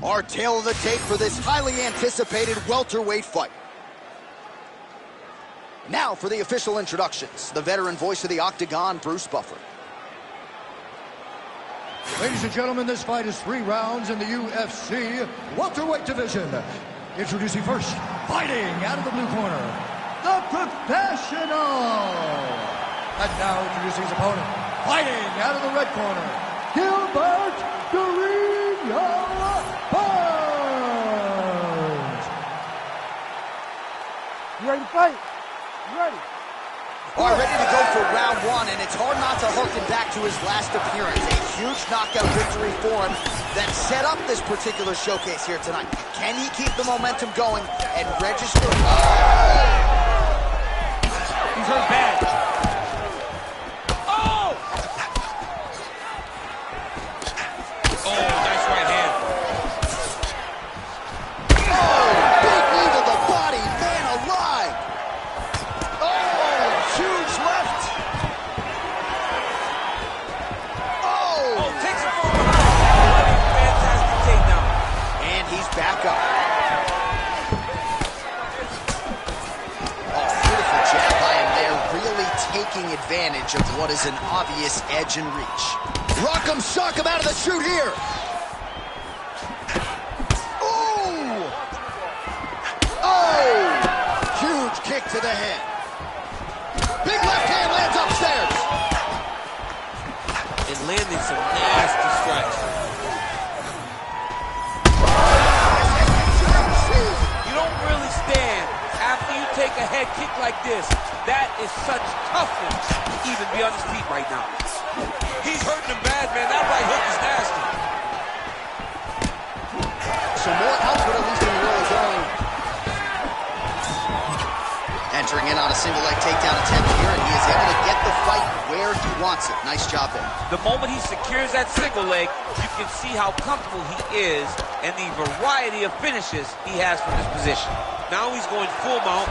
Our tale of the tape for this highly anticipated welterweight fight. Now for the official introductions, the veteran voice of the Octagon, Bruce Buffer. Ladies and gentlemen, this fight is 3 rounds in the UFC welterweight division. Introducing first, fighting out of the blue corner, the Professional. And now introducing his opponent, fighting out of the red corner, Gilbert Guerrero Burns. You ready to fight? You ready? All right, ready to go for round 1, and it's hard not to harken back to his last appearance. A huge knockout victory for him that set up this particular showcase here tonight. Can he keep the momentum going and register? He's hurt bad. Oh! Oh, nice right hand. Oh, big knee to the body, man alive. Oh, huge left. Oh, Takes it from behind. Fantastic takedown. and he's back up. Oh, beautiful jab by him there, really taking advantage of what is an obvious edge and reach. Rock him, shock him out of the chute here. Ooh! Oh! Huge kick to the head. Big left hand lands upstairs. And landing some nasty strikes. You don't really stand after you take a head kick like this. That is such toughness to even be on his feet right now. He's hurting him bad, man. That right hook is nasty. Some more output, at least in the early going. Entering in on a single leg takedown attempt here, and he is able to get the fight where he wants it. Nice job there. The moment he secures that single leg, you can see how comfortable he is and the variety of finishes he has from this position. Now he's going full mount.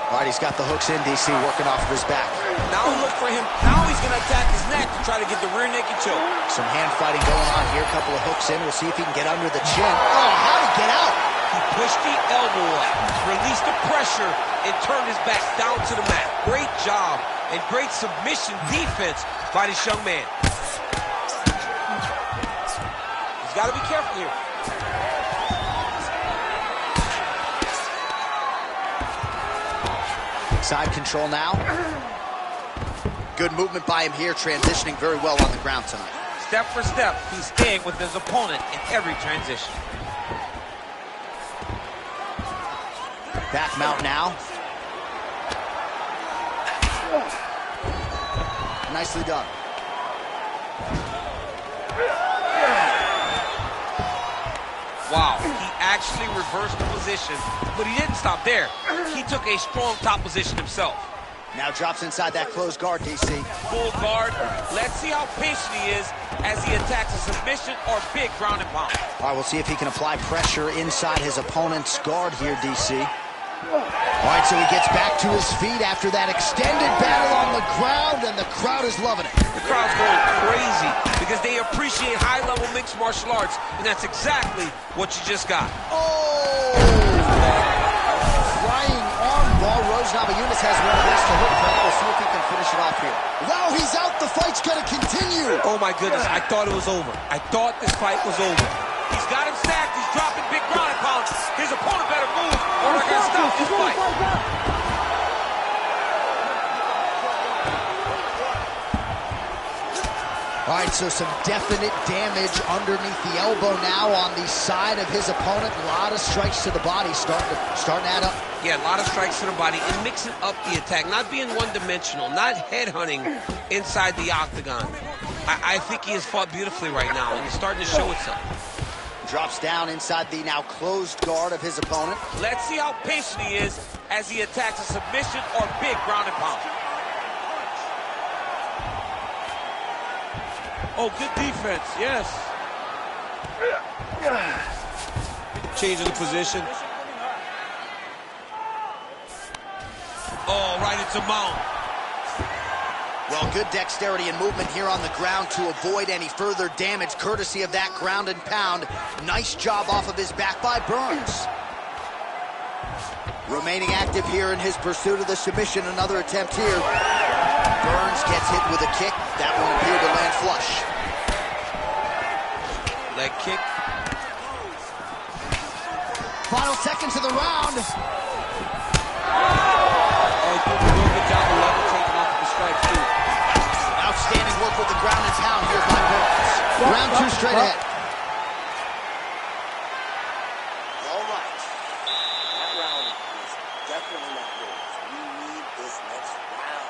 All right, he's got the hooks in, DC, working off of his back. Now look for him. Now he's going to attack his neck to try to get the rear naked choke. Some hand fighting going on here. A couple of hooks in. We'll see if he can get under the chin. Oh, how'd he get out? He pushed the elbow up, released the pressure, and turned his back down to the mat. Great job and great submission defense by this young man. He's got to be careful here. Side control now. Good movement by him here, transitioning very well on the ground tonight. Step for step, he's staying with his opponent in every transition. Back mount now. Nicely done. Wow, he actually reversed the position, but he didn't stop there. He took a strong top position himself. Now drops inside that closed guard, DC. Full guard. Let's see how patient he is as he attacks a submission or big ground and pound. All right, we'll see if he can apply pressure inside his opponent's guard here, DC. All right, so he gets back to his feet after that extended battle on the ground, and the crowd is loving it. The crowd's going crazy because they appreciate high-level mixed martial arts, and that's exactly what you just got. Oh! Flying armbar. Rose Namajunas has one of these to hook for. We'll see if he can finish it off here. Wow, he's out. The fight's going to continue. Oh, my goodness. I thought it was over. I thought this fight was over. He's got him stacked. He's dropping big ground and pounds. His opponent better move, or we're going to stop this fight. All right, so some definite damage underneath the elbow now on the side of his opponent. A lot of strikes to the body starting to add up. Yeah, a lot of strikes to the body and mixing up the attack, not being one-dimensional, not headhunting inside the octagon. I think he has fought beautifully right now, and it's starting to show itself. Drops down inside the now closed guard of his opponent. Let's see how patient he is as he attacks a submission or big ground and pound. Oh, good defense, yes. Changing the position. Oh, right into mount. Well, good dexterity and movement here on the ground to avoid any further damage, courtesy of that ground and pound. Nice job off of his back by Burns. Remaining active here in his pursuit of the submission. Another attempt here. Burns gets hit with a kick. That one appeared to land flush. Leg kick. Final seconds of the round. Oh, he did a real good job of level taking off the strikes, too. Outstanding work with the ground and pound here by Burns. Round two straight ahead. All right. That round is definitely not yours. We need this next round.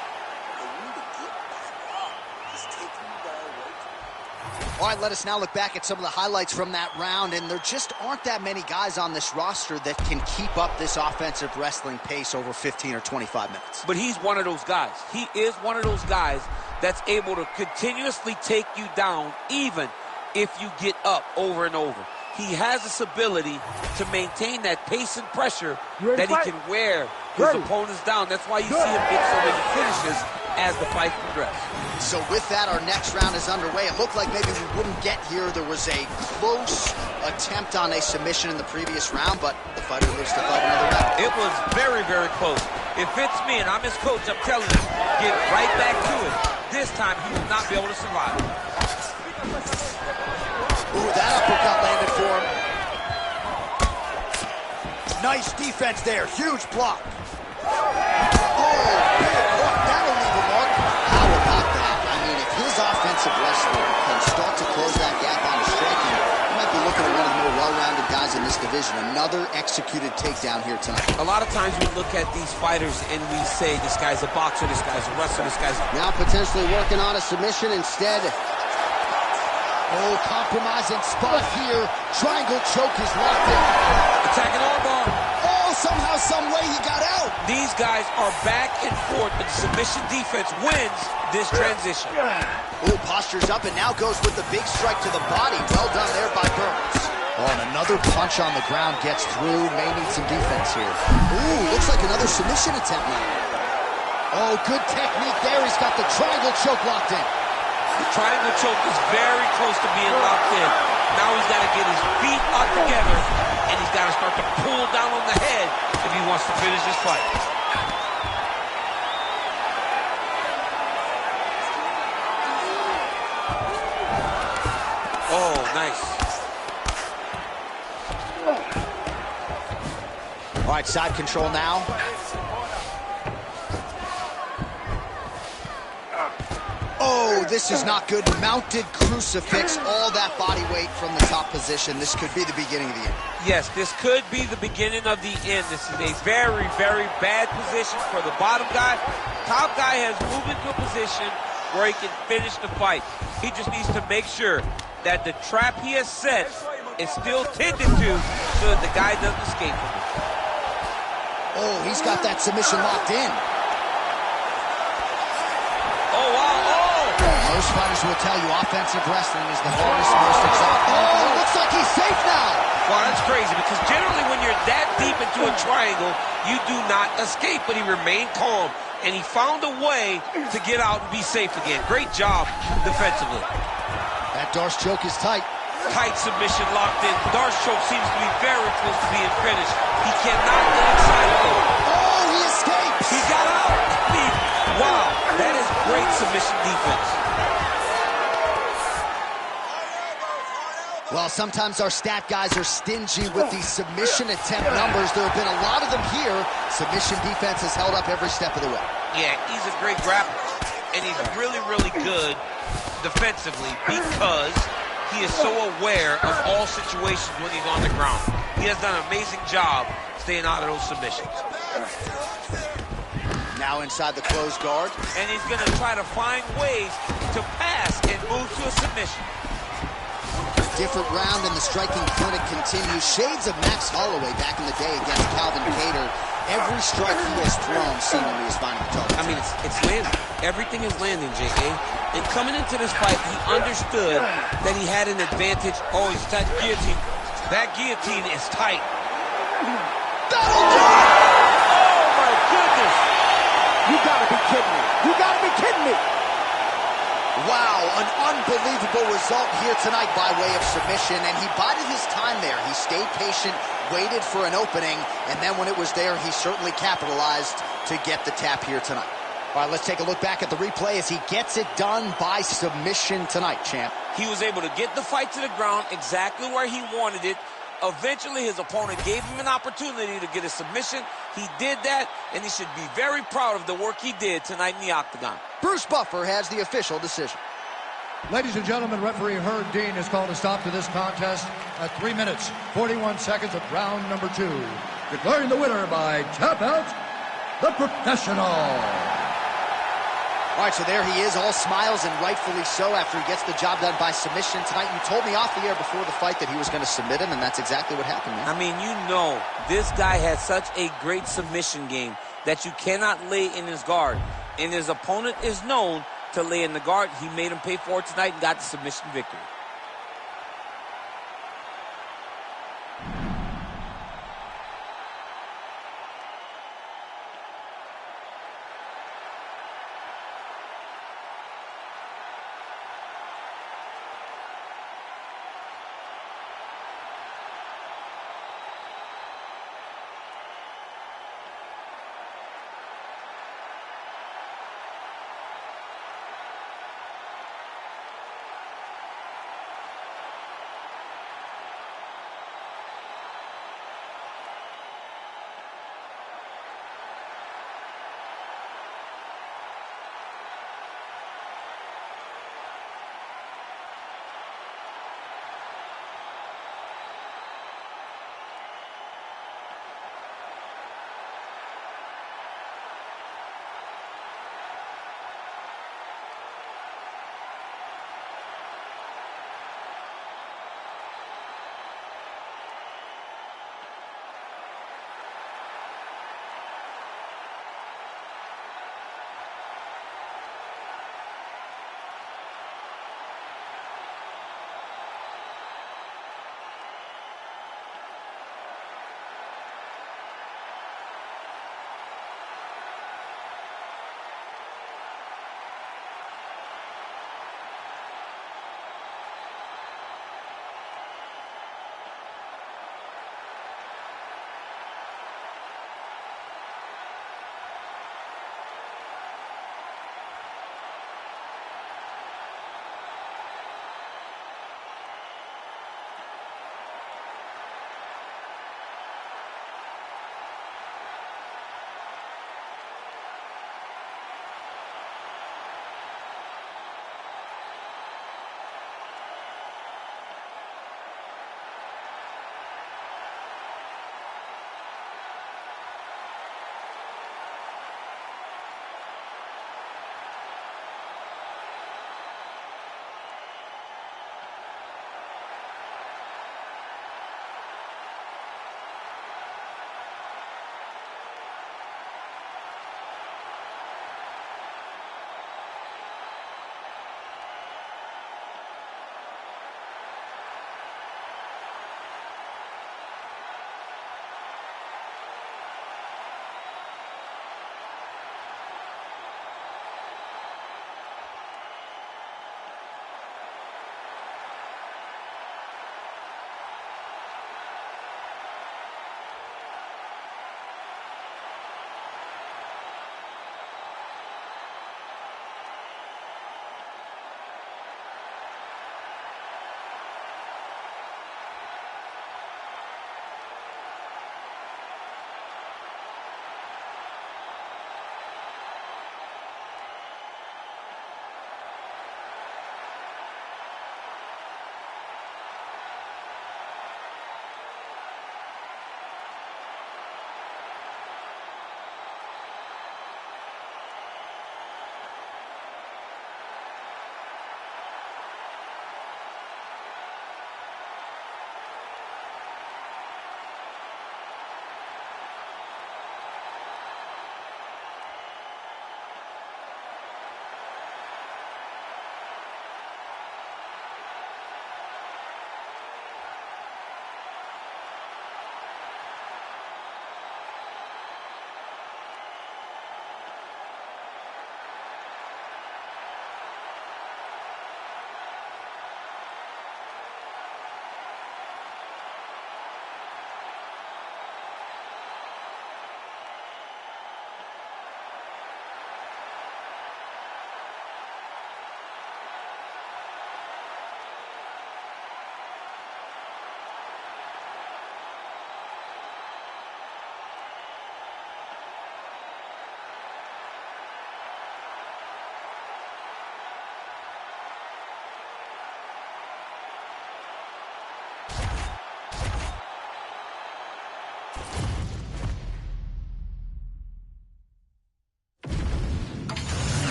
They need to get back up. He's taking you down way too much. All right, let us now look back at some of the highlights from that round, and there just aren't that many guys on this roster that can keep up this offensive wrestling pace over 15 or 25 minutes. But he's one of those guys. He is one of those guys that's able to continuously take you down even if you get up over and over. He has this ability to maintain that pace and pressure that he can wear his opponents down. That's why you see him get so many finishes as the fight progresses. So with that, our next round is underway. It looked like maybe we wouldn't get here. There was a close attempt on a submission in the previous round, but the fighter lives to fight another round. It was very, very close. If it's me and I'm his coach, I'm telling him, get right back to it. This time, he will not be able to survive. Ooh, that uppercut landed for him. Nice defense there. Huge block. Oh, big block. That'll leave a mark. How about that? I mean, if his offensive wrestler can start to close that gap on his striking, he might be looking at one of the more well-rounded guys in this division. Another executed takedown here tonight. A lot of times we look at these fighters and we say, this guy's a boxer, this guy's a wrestler, this guy's... Now potentially working on a submission instead. Oh, compromising spot here. Triangle choke is locked in. Attacking armbar. Oh, somehow, some way he got out. These guys are back and forth, but the submission defense wins this transition. Oh, postures up and now goes with the big strike to the body. Well done there by Burns. Oh, and another punch on the ground gets through. May need some defense here. Ooh, looks like another submission attempt now. Oh, good technique there. He's got the triangle choke locked in. The triangle choke is very close to being locked in. Now he's got to get his feet up together, and he's got to start to pull down on the head if he wants to finish this fight. Oh, nice. All right, side control now. Oh, this is not good. Mounted crucifix, all that body weight from the top position. This could be the beginning of the end. Yes, this could be the beginning of the end. This is a very, very bad position for the bottom guy. Top guy has moved into a position where he can finish the fight. He just needs to make sure that the trap he has set is still tended to so that the guy doesn't escape from it. Oh, he's got that submission locked in. Oh, wow. Oh! Oh, Most fighters will tell you offensive wrestling is the hardest, most exotic. Oh, looks like he's safe now. Well, that's crazy because generally when you're that deep into a triangle, you do not escape, but he remained calm, and he found a way to get out and be safe again. Great job defensively. That Darce choke is tight. Tight submission locked in. Darce choke seems to be very close to being finished. He cannot get inside of it. Oh, he escapes. He got out. Wow, that is great submission defense. Well, sometimes our stat guys are stingy with these submission attempt numbers. There have been a lot of them here. Submission defense has held up every step of the way. Yeah, he's a great grappler, and he's really, really good defensively because he is so aware of all situations when he's on the ground. He has done an amazing job staying out of those submissions. Now inside the closed guard. And he's going to try to find ways to pass and move to a submission. Different round and the striking clinic continues. Shades of Max Holloway back in the day against Calvin Kattar. Every strike he has thrown seemingly is finding the target. I mean, it's landing. Everything is landing, J.A. And coming into this fight, he understood that he had an advantage. Oh, he's tight guillotine. That guillotine is tight. That'll do it! Oh, my goodness. You gotta be kidding me. You gotta be kidding me. Wow, an unbelievable result here tonight by way of submission, and he bided his time there. He stayed patient, waited for an opening, and then when it was there, he certainly capitalized to get the tap here tonight. All right, let's take a look back at the replay as he gets it done by submission tonight, champ. He was able to get the fight to the ground exactly where he wanted it. Eventually, his opponent gave him an opportunity to get a submission. He did that, and he should be very proud of the work he did tonight in the octagon. Bruce Buffer has the official decision. Ladies and gentlemen, referee Herb Dean has called a stop to this contest at 3 minutes, 41 seconds of round number 2. Declaring the winner by tap out, the professional. All right, so there he is, all smiles, and rightfully so after he gets the job done by submission tonight. You told me off the air before the fight that he was going to submit him, and that's exactly what happened, man. I mean, you know, this guy has such a great submission game that you cannot lay in his guard. And his opponent is known to lay in the guard. He made him pay for it tonight and got the submission victory.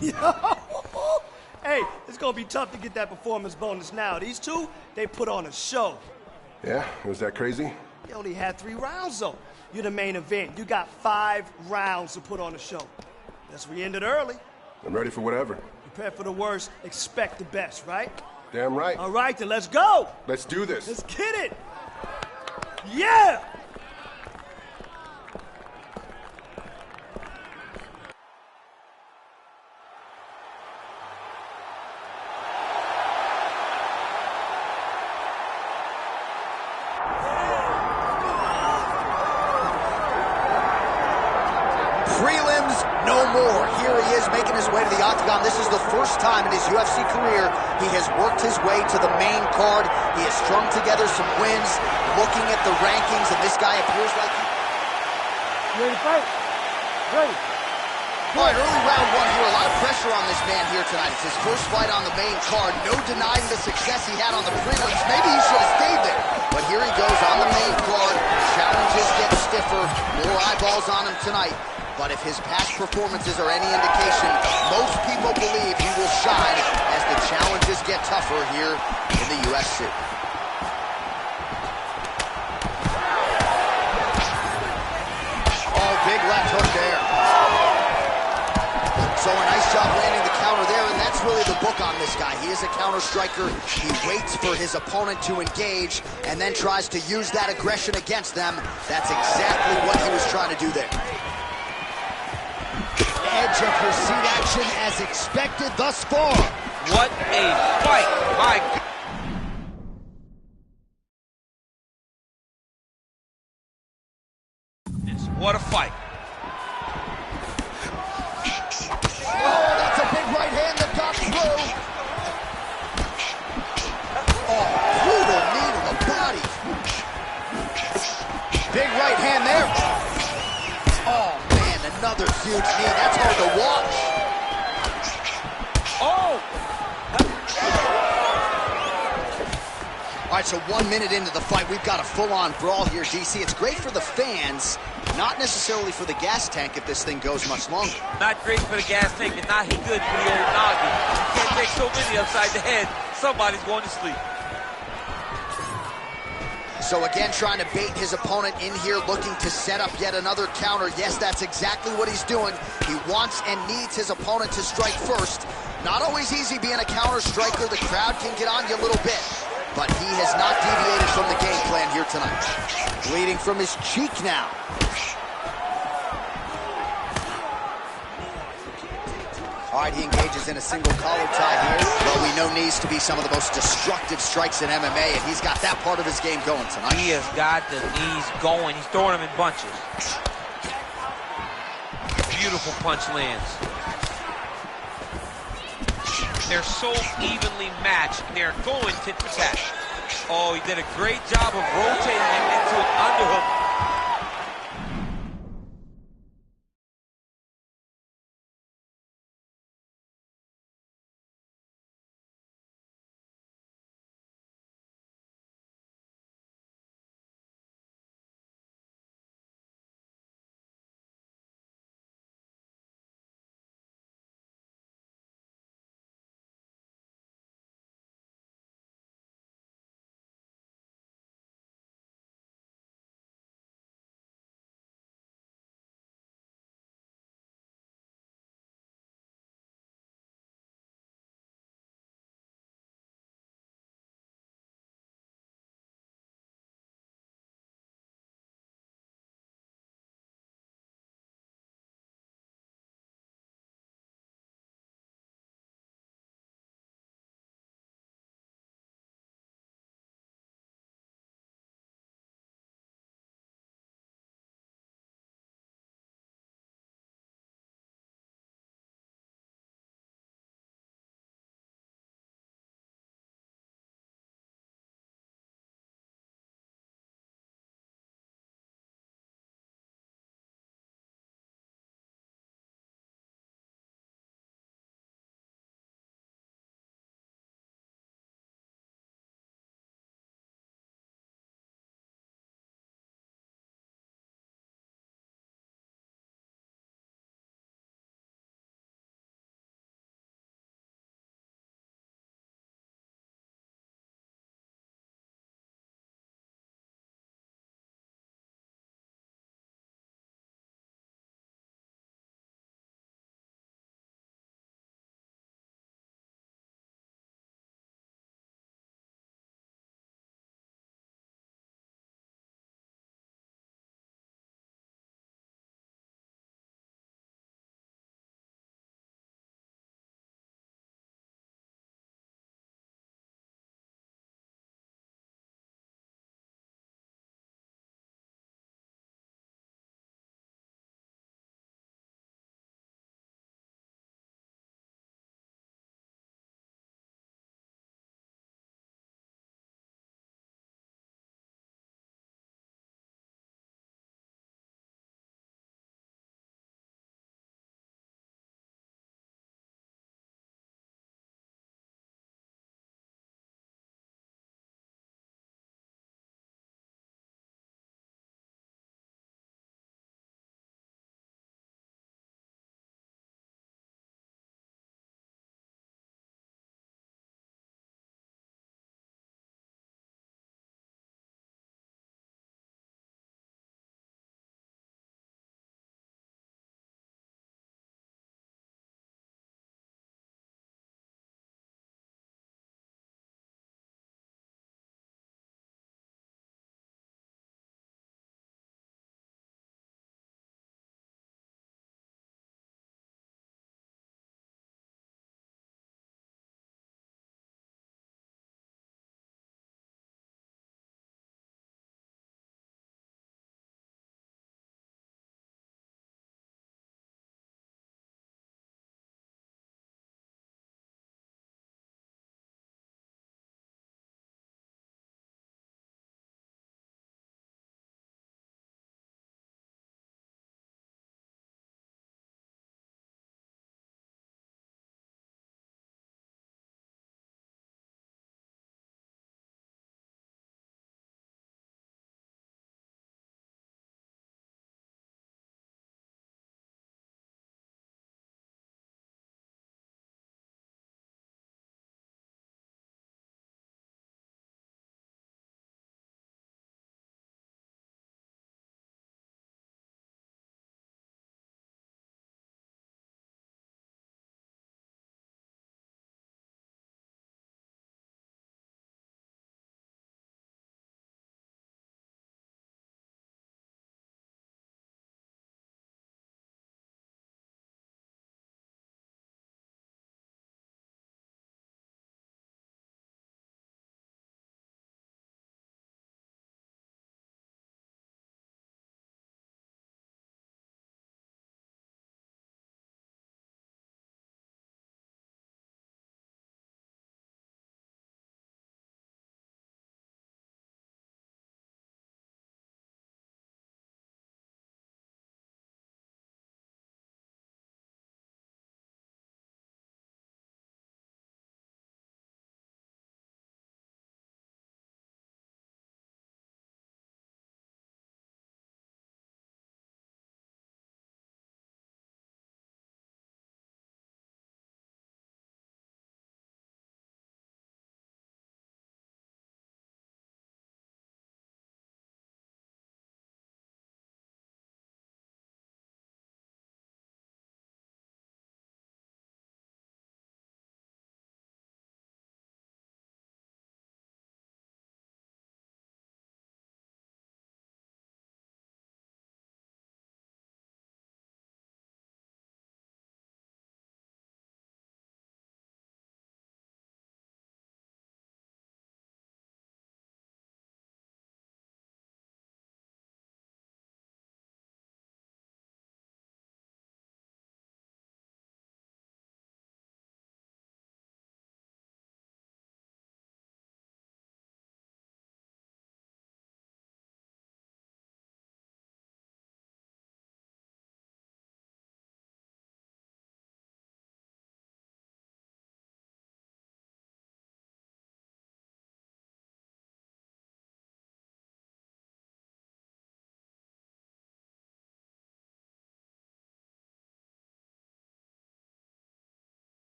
Hey, it's gonna be tough to get that performance bonus now. These two, they put on a show. Yeah? Was that crazy? They only had 3 rounds, though. You're the main event. You got 5 rounds to put on a show. Guess we ended early. I'm ready for whatever. Prepare for the worst, expect the best, right? Damn right. All right, then let's go. Let's do this. Let's get it. Yeah! Prelims, no more. Here he is making his way to the octagon. This is the first time in his UFC career he has worked his way to the main card. He has strung together some wins, looking at the rankings, and this guy appears like he... Ready to fight? Ready. All right, early round 1 here. A lot of pressure on this man here tonight. It's his first fight on the main card. No denying the success he had on the prelims. Maybe he should have stayed there. But here he goes on the main card. Challenges get stiffer. More eyeballs on him tonight. But if his past performances are any indication, most people believe he will shine as the challenges get tougher here in the UFC. Oh, big left hook there. So a nice job landing the counter there, and that's really the book on this guy. He is a counter striker. He waits for his opponent to engage and then tries to use that aggression against them. That's exactly what he was trying to do there. Edge of your seat action as expected thus far. What a fight. My goodness, what a fight. Oh, that's a big right hand that got through. Oh, brutal knee to the body. Big right hand there. Oh, man, another huge knee. That's hard to watch. Oh! All right, so 1 minute into the fight, we've got a full-on brawl here, DC. It's great for the fans, not necessarily for the gas tank if this thing goes much longer. Not great for the gas tank and not good for the old noggin. You can't take so many upside the head. Somebody's going to sleep. So again, trying to bait his opponent in here, looking to set up yet another counter. Yes, that's exactly what he's doing. He wants and needs his opponent to strike first. Not always easy being a counter striker. The crowd can get on you a little bit. But he has not deviated from the game plan here tonight. Bleeding from his cheek now. All right, he engages in a single collar tie here. Well, we know knees to be some of the most destructive strikes in MMA, and he's got that part of his game going tonight. He has got the knees going. He's throwing them in bunches. Beautiful punch lands. They're so evenly matched. They're going tit for tat. Oh, he did a great job of rotating him into an underhook.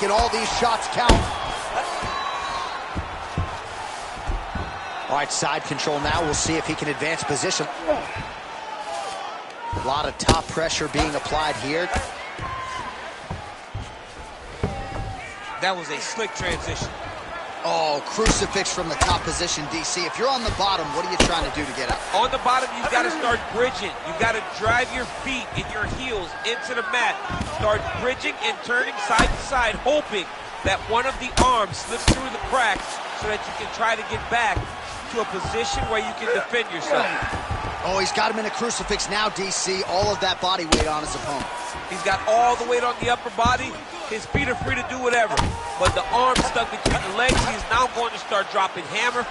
making all these shots count. All right, side control now. We'll see if he can advance position. A lot of top pressure being applied here. That was a slick transition. Oh, crucifix from the top position, DC. If you're on the bottom, what are you trying to do to get up? On the bottom, you've got to start bridging. You've got to drive your feet and your heels into the mat. Start bridging and turning side to side, hoping that one of the arms slips through the cracks so that you can try to get back to a position where you can defend yourself. Oh, he's got him in a crucifix now, DC. All of that body weight on his opponent. He's got all the weight on the upper body. His feet are free to do whatever. But the arm stuck between the legs, he's now going to start dropping hammer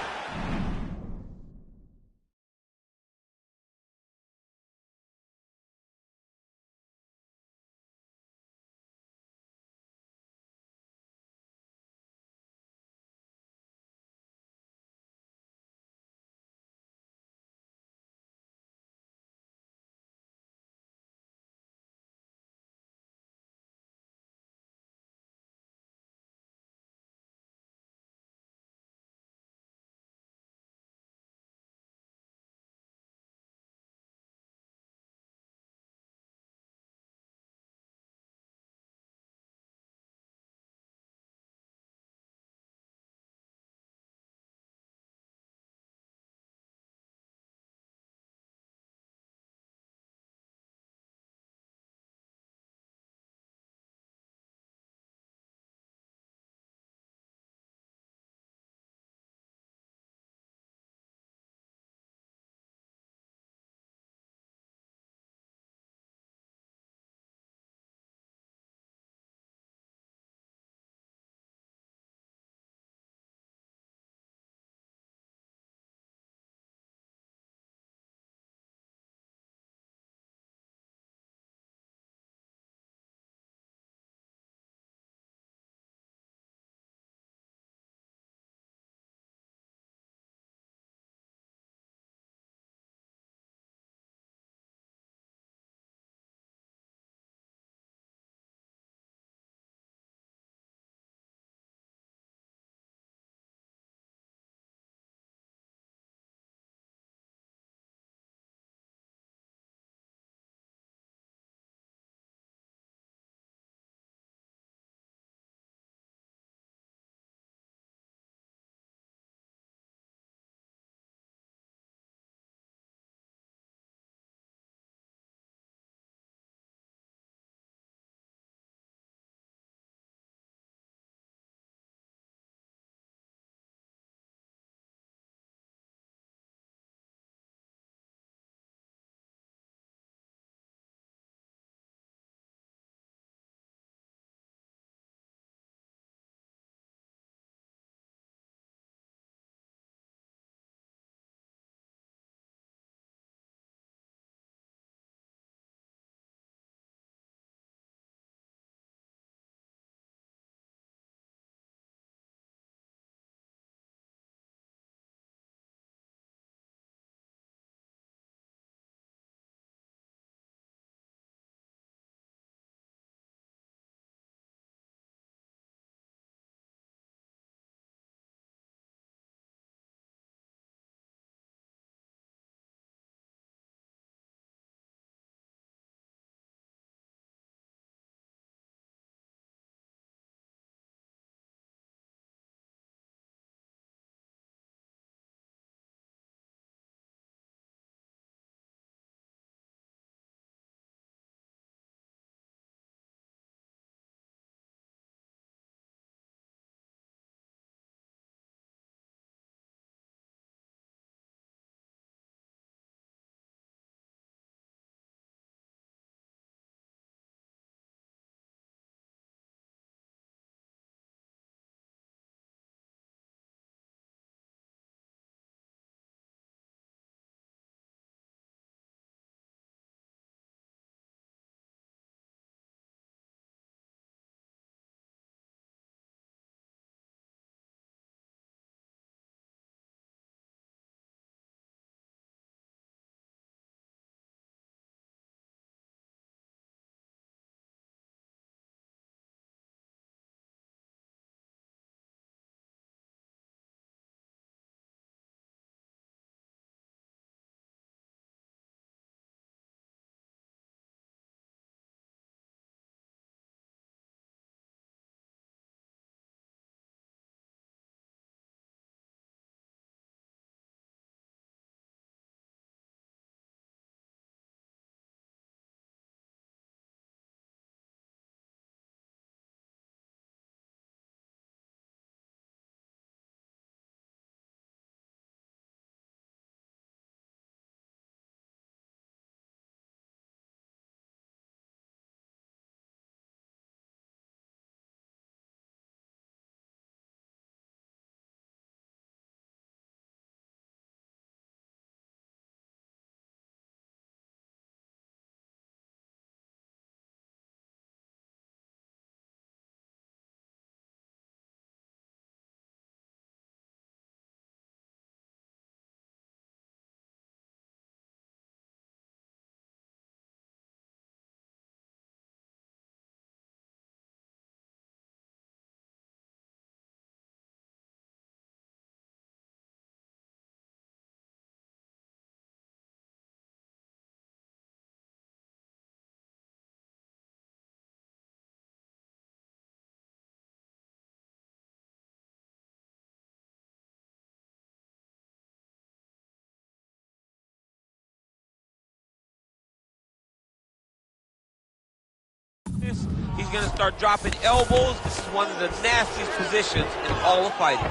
He's going to start dropping elbows. This is one of the nastiest positions in all of fighting.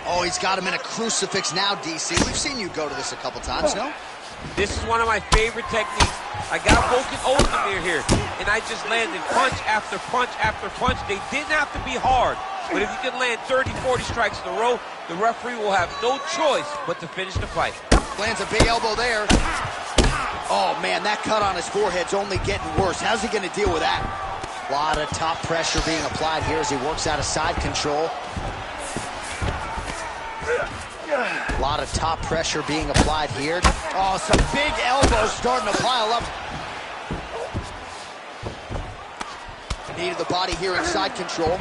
Oh, he's got him in a crucifix now, DC. We've seen you go to this a couple times, no? This is one of my favorite techniques. I got Volkan Ozdemir here, and I just landed punch after punch after punch. They didn't have to be hard, but if you can land 30, 40 strikes in a row, the referee will have no choice but to finish the fight. Lands a big elbow there. Oh, man, that cut on his forehead's only getting worse. How's he going to deal with that? A lot of top pressure being applied here as he works out of side control. A lot of top pressure being applied here. Oh, some big elbows starting to pile up. Knee to the body here in side control.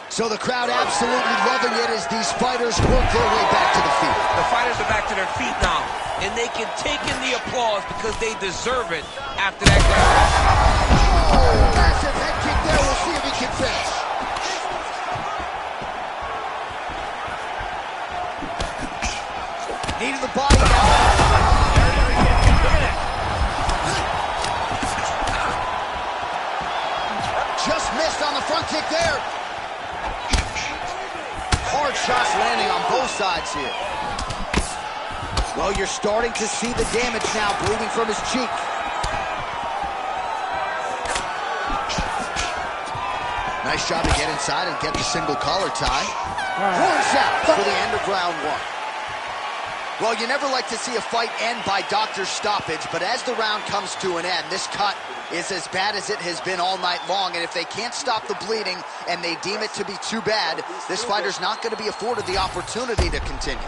So the crowd absolutely loving it as these fighters work their way back to the feet. The fighters are back to their feet now, and they can take in the applause because they deserve it after that grab. Oh, massive head kick there. We'll see if he can finish. Knee to the body now. Just missed on the front kick there. Hard shots landing on both sides here. Well, you're starting to see the damage now, bleeding from his cheek. Nice job to get inside and get the single collar tie. Horns out for the end of round one. Well, you never like to see a fight end by doctor's stoppage, but as the round comes to an end, this cut is as bad as it has been all night long, and if they can't stop the bleeding and they deem it to be too bad, this fighter's not going to be afforded the opportunity to continue.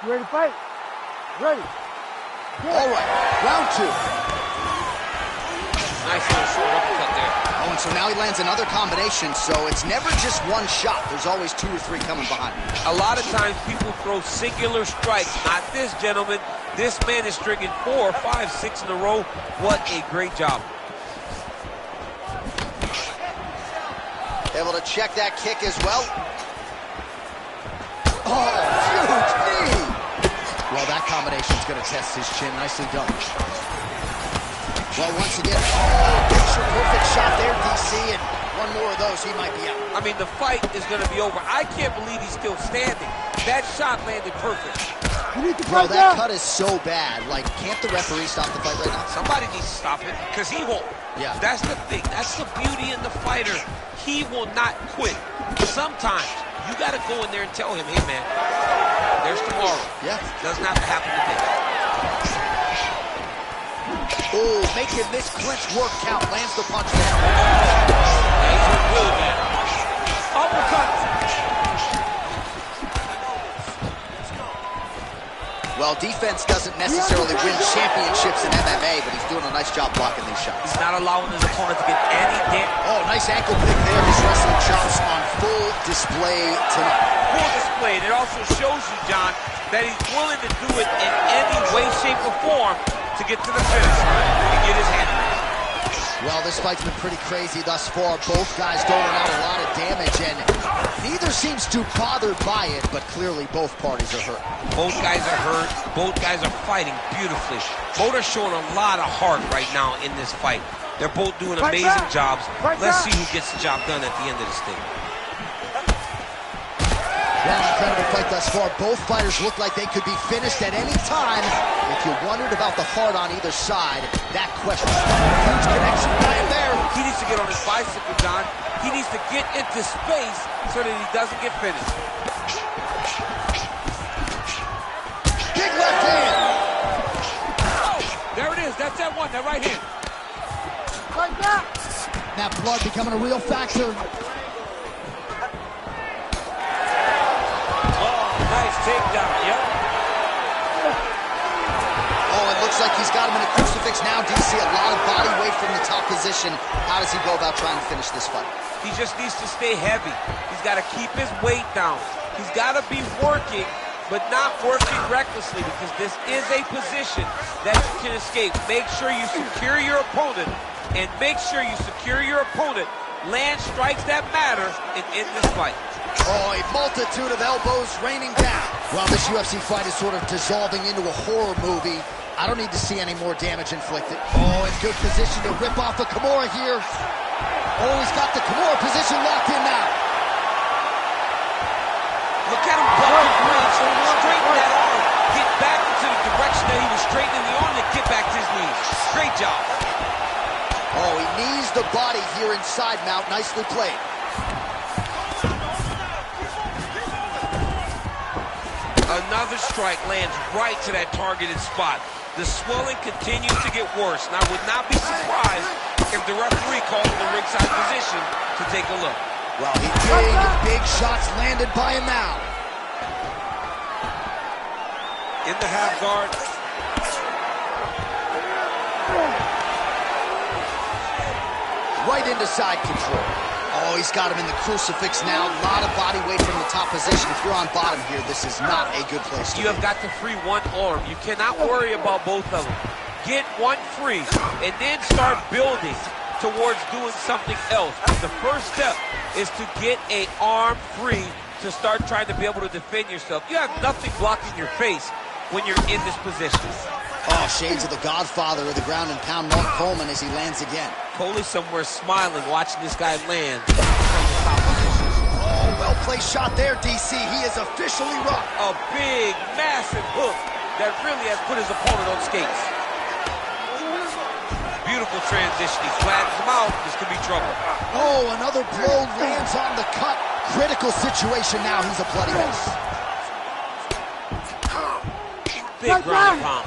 You ready to fight? Ready. All right, round two. Nice little short uppercut there. Oh, and so now he lands another combination, so it's never just one shot. There's always two or three coming behind him. A lot of times people throw singular strikes. Not this gentleman. This man is stringing 4, 5, 6 in a row. What a great job. Able to check that kick as well. Oh, huge knee! Well, that combination's going to test his chin. Nicely done. Well, once again, picture-perfect shot there, DC, and one more of those, he might be out. I mean, the fight is going to be over. I can't believe he's still standing. That shot landed perfect. Bro, that cut is so bad. Like, can't the referee stop the fight right now? Somebody needs to stop it, because he won't. Yeah. That's the thing. That's the beauty in the fighter. He will not quit. Sometimes you got to go in there and tell him, hey, man, there's tomorrow. Yeah. Doesn't have to happen today. Oh, making this clinch work count. Lands the punch there. Nice and good, man. Uppercut. Well, defense doesn't necessarily win championships in MMA, but he's doing a nice job blocking these shots. He's not allowing his opponent to get any damage. Oh, nice ankle pick there. His wrestling chops on full display tonight. Full display. And it also shows you, John, that he's willing to do it in any way, shape, or form to get to the finish line and get his hand raised. Well, this fight's been pretty crazy thus far. Both guys doling out a lot of damage, and neither seems too bothered by it, but clearly both parties are hurt. Both guys are hurt. Both guys are fighting beautifully. Both are showing a lot of heart right now in this fight. They're both doing amazing jobs. Let's see who gets the job done at the end of this thing. Well, incredible fight thus far. Both fighters look like they could be finished at any time. If you wondered about the heart on either side, that question. Huge connection right there. He needs to get on his bicycle, John. He needs to get into space so that he doesn't get finished. Big left hand. There it is. That's that one, that right hand. Like that. That blood becoming a real factor. Nice takedown, yep. Oh, it looks like he's got him in a crucifix now, DC. A lot of body weight from the top position. How does he go about trying to finish this fight? He just needs to stay heavy. He's got to keep his weight down. He's got to be working, but not working recklessly, because this is a position that you can escape. Make sure you secure your opponent, and make sure you secure your opponent. Land strikes that matter and end this fight. Oh, a multitude of elbows raining down. Well, this UFC fight is sort of dissolving into a horror movie. I don't need to see any more damage inflicted. Oh, in good position to rip off a Kimura here. Oh, he's got the Kimura position locked in now. Look at him duck his range, straighten that arm, get back into the direction that he was straightening the arm, and get back to his knees. Great job. Oh, he knees the body here inside mount. Nicely played. Another strike lands right to that targeted spot. The swelling continues to get worse, and I would not be surprised if the referee calls the ringside position to take a look. Well, big shots landed by him now. In the half guard. Right into side control. Oh, he's got him in the crucifix now. A lot of body weight from the top position. If you're on bottom here, this is not a good place to be. You have got to free one arm. You cannot worry about both of them. Get one free, and then start building towards doing something else. The first step is to get an arm free to start trying to be able to defend yourself. You have nothing blocking your face when you're in this position. Oh, shades of the godfather of the ground and pound, Mark Coleman, as he lands again. Coley's somewhere smiling, watching this guy land from the top position. Oh, well-placed shot there, DC. He is officially rocked. A big, massive hook that really has put his opponent on skates. Beautiful transition. He flattens him out. This could be trouble. Oh, another blow lands on the cut. Critical situation now. He's a bloody mess. Big ground and pound.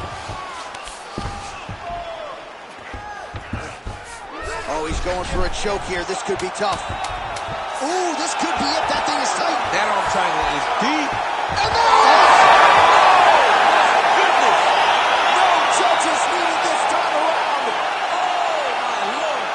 Oh, he's going for a choke here. This could be tough. Ooh, this could be it. That thing is tight. That arm triangle is deep. And there it is! Goodness! No judges needed this time around. Oh, my Lord.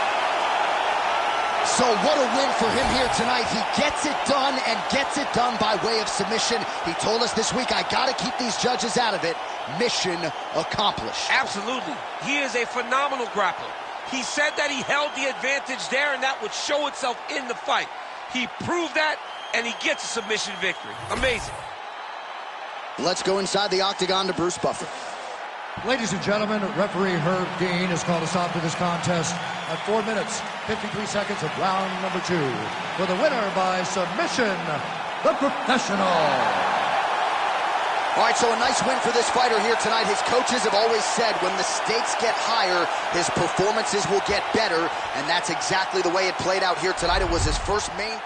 So what a win for him here tonight. He gets it done and gets it done by way of submission. He told us this week, I got to keep these judges out of it. Mission accomplished. Absolutely. He is a phenomenal grappler. He said that he held the advantage there, and that would show itself in the fight. He proved that, and he gets a submission victory. Amazing. Let's go inside the octagon to Bruce Buffer. Ladies and gentlemen, referee Herb Dean has called a stop to this contest at 4 minutes, 53 seconds of round number 2. For the winner by submission, the professional. All right, so a nice win for this fighter here tonight. His coaches have always said when the stakes get higher, his performances will get better, and that's exactly the way it played out here tonight. It was his first main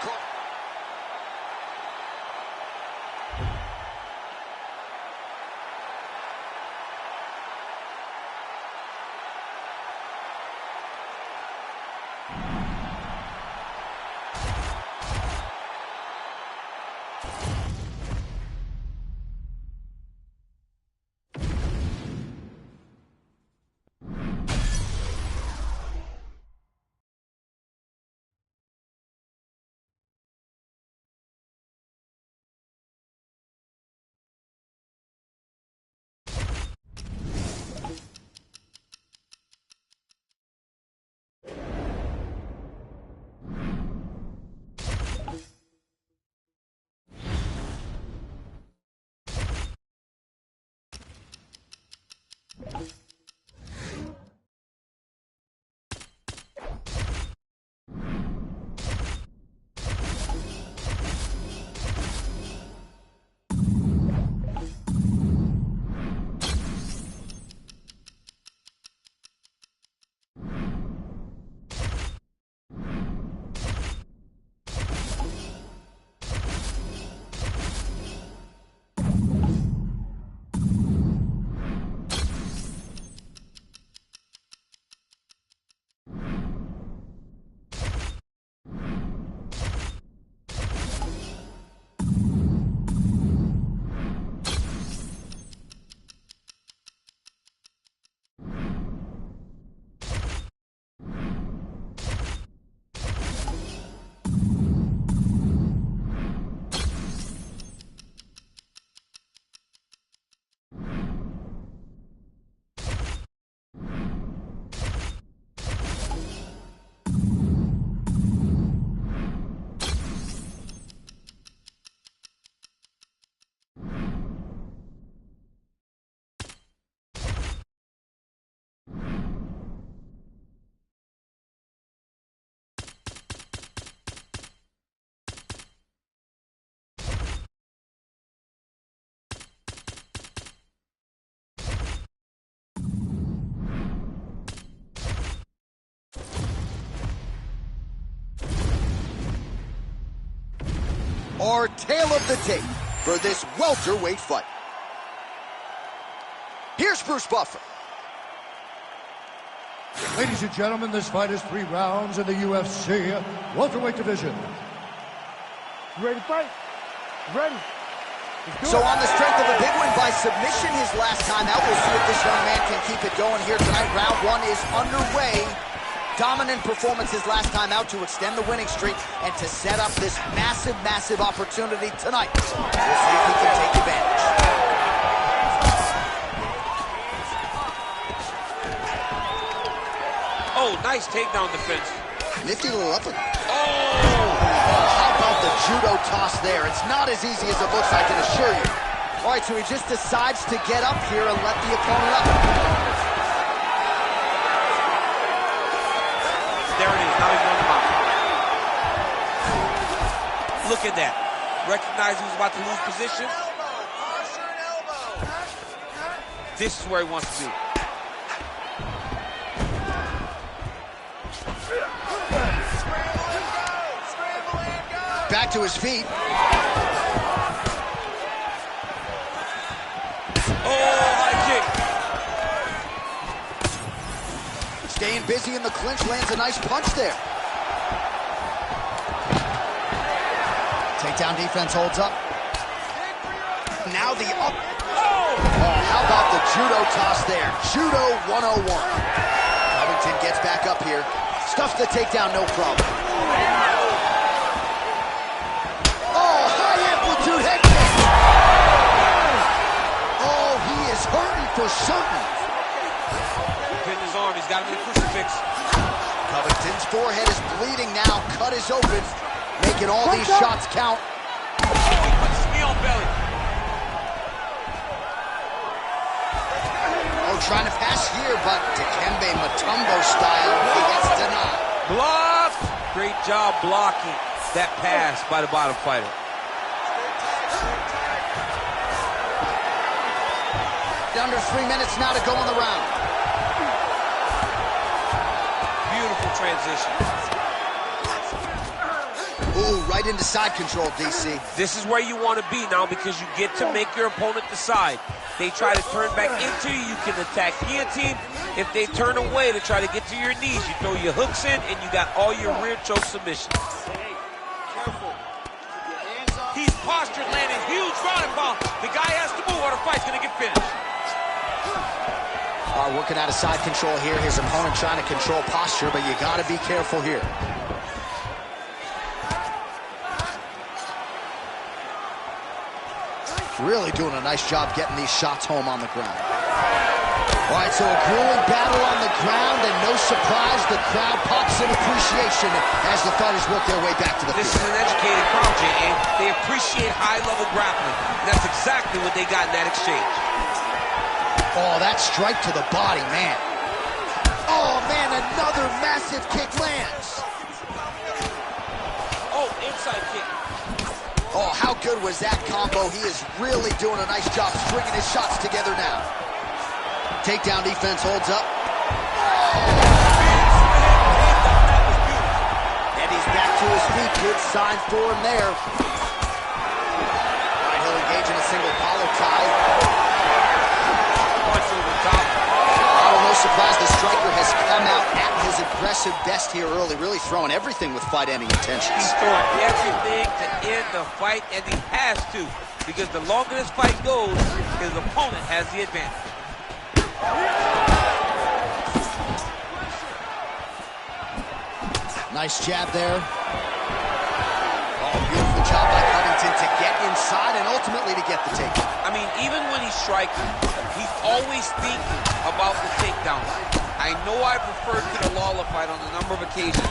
Our tale of the tape for this welterweight fight. Here's Bruce Buffer. Ladies and gentlemen, this fight is 3 rounds in the UFC welterweight division. You ready to fight? Ready. So on the strength of a big win by submission his last time out, we'll see if this young man can keep it going here tonight. Round 1 is underway. Dominant performance his last time out to extend the winning streak and to set up this massive, massive opportunity tonight. We'll see if he can take advantage. Oh, nice takedown defense. Nifty little upper. How about the judo toss there? It's not as easy as it looks, I can assure you. All right, so he just decides to get up here and let the opponent up. There it is. Now he's on the mount. Look at that. Recognize he was about to lose position. This is where he wants to be. Back to his feet. Oh, high kick. Staying busy in the clinch, lands a nice punch there. Takedown defense holds up. Now the up. Oh, how about the judo toss there? Judo 101. Covington gets back up here. Stuffs the takedown, no problem. Head kick. Oh, he is hurting for certain. Pin his arm, he's got him in a crucifix. Covington's forehead is bleeding now. Cut is open, making all these shots count. He puts his knee on belly. Oh, trying to pass here, but Dikembe Mutombo style, he gets denied. Block! Great job blocking that pass by the bottom fighter. Under 3 minutes now to go in the round. Beautiful transition. Ooh, right into side control, DC. This is where you want to be now because you get to make your opponent decide. They try to turn back into you, you can attack guillotine. If they turn away to try to get to your knees, you throw your hooks in and you got all your rear choke submissions. He's postured, landing huge ground and pound. The guy has to move or the fight's going to get finished. Working out of side control here. His opponent trying to control posture, but you got to be careful here. Really doing a nice job getting these shots home on the ground. All right, so a grueling battle on the ground, and no surprise, the crowd pops in appreciation as the fighters work their way back to the field. This is an educated crowd, J.A. They appreciate high-level grappling. That's exactly what they got in that exchange. Oh, that strike to the body, man. Oh, man, another massive kick lands. Oh, inside kick. Oh, how good was that combo? He is really doing a nice job stringing his shots together now. Takedown defense holds up. And he's back to his feet. Good sign for him there. All right, he'll engage in a single collar tie. No surprise, the striker has come out at his aggressive best here early, really throwing everything with fight-ending intentions. He's throwing everything to end the fight, and he has to, because the longer this fight goes, his opponent has the advantage. Nice jab there. Oh, beautiful job by Covington to get inside and ultimately to get the takedown. I mean, even when he's striking, he's always thinking about the takedown. I know I preferred to the Lawler fight on a number of occasions,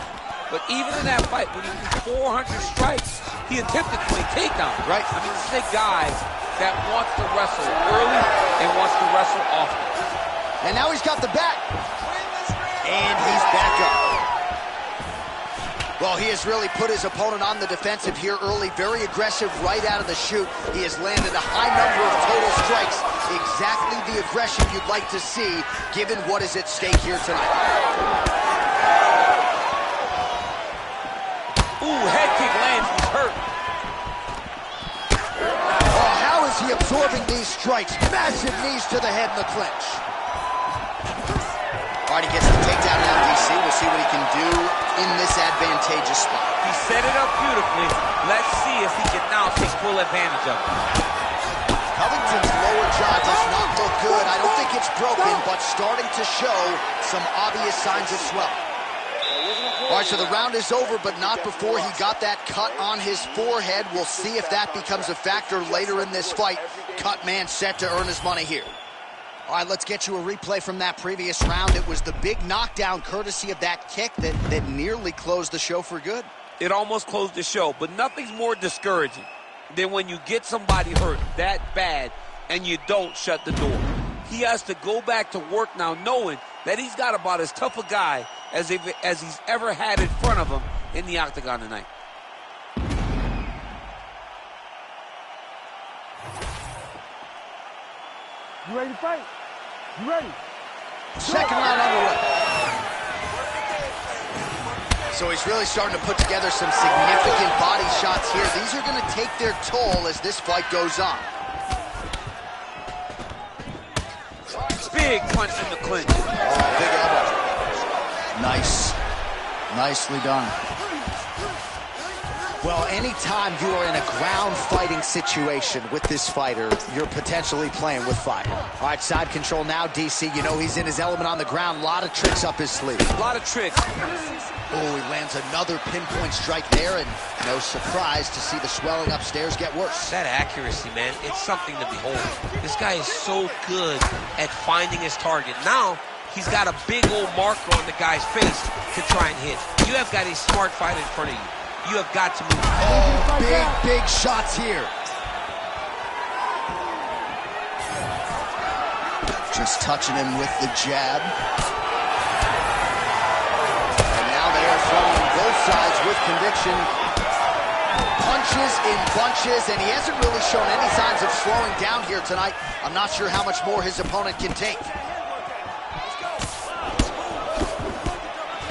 but even in that fight, when he threw 400 strikes, he attempted 20 takedowns. Right. I mean, this is a guy that wants to wrestle early and wants to wrestle often. And now he's got the back. And he's back up. Well, he has really put his opponent on the defensive here early. Very aggressive right out of the chute. He has landed a high number of total strikes. Exactly the aggression you'd like to see, given what is at stake here tonight. Ooh, head kick lands. He's hurt. is he absorbing these strikes? Massive knees to the head in the clinch. All right, he gets the takedown now, DC. We'll see what he can do in this advantageous spot. He set it up beautifully. Let's see if he can now take full advantage of it. Covington's lower jaw does not look good. I don't think it's broken, but starting to show some obvious signs of swelling. All right, so the round is over, but not before he got that cut on his forehead. We'll see if that becomes a factor later in this fight. Cut man set to earn his money here. All right, let's get you a replay from that previous round. It was the big knockdown courtesy of that kick that nearly closed the show for good. It almost closed the show, but nothing's more discouraging than when you get somebody hurt that bad and you don't shut the door. He has to go back to work now knowing that he's got about as tough a guy as he's ever had in front of him in the octagon tonight. You ready to fight? You ready? Second round underway. So he's really starting to put together some significant body shots here. These are going to take their toll as this fight goes on. Big punch in the clinch. Oh, big elbow. Nice. Nicely done. Well, anytime you are in a ground fighting situation with this fighter, you're potentially playing with fire. All right, side control now, DC. You know he's in his element on the ground. A lot of tricks up his sleeve. A lot of tricks. Oh, he lands another pinpoint strike there, and no surprise to see the swelling upstairs get worse. That accuracy, man, it's something to behold. This guy is so good at finding his target. Now, he's got a big old marker on the guy's face to try and hit. You have got a smart fighter in front of you. You have got to move. Oh, big shots here. Just touching him with the jab. And now they are throwing both sides with conviction. Punches in bunches, and he hasn't really shown any signs of slowing down here tonight. I'm not sure how much more his opponent can take.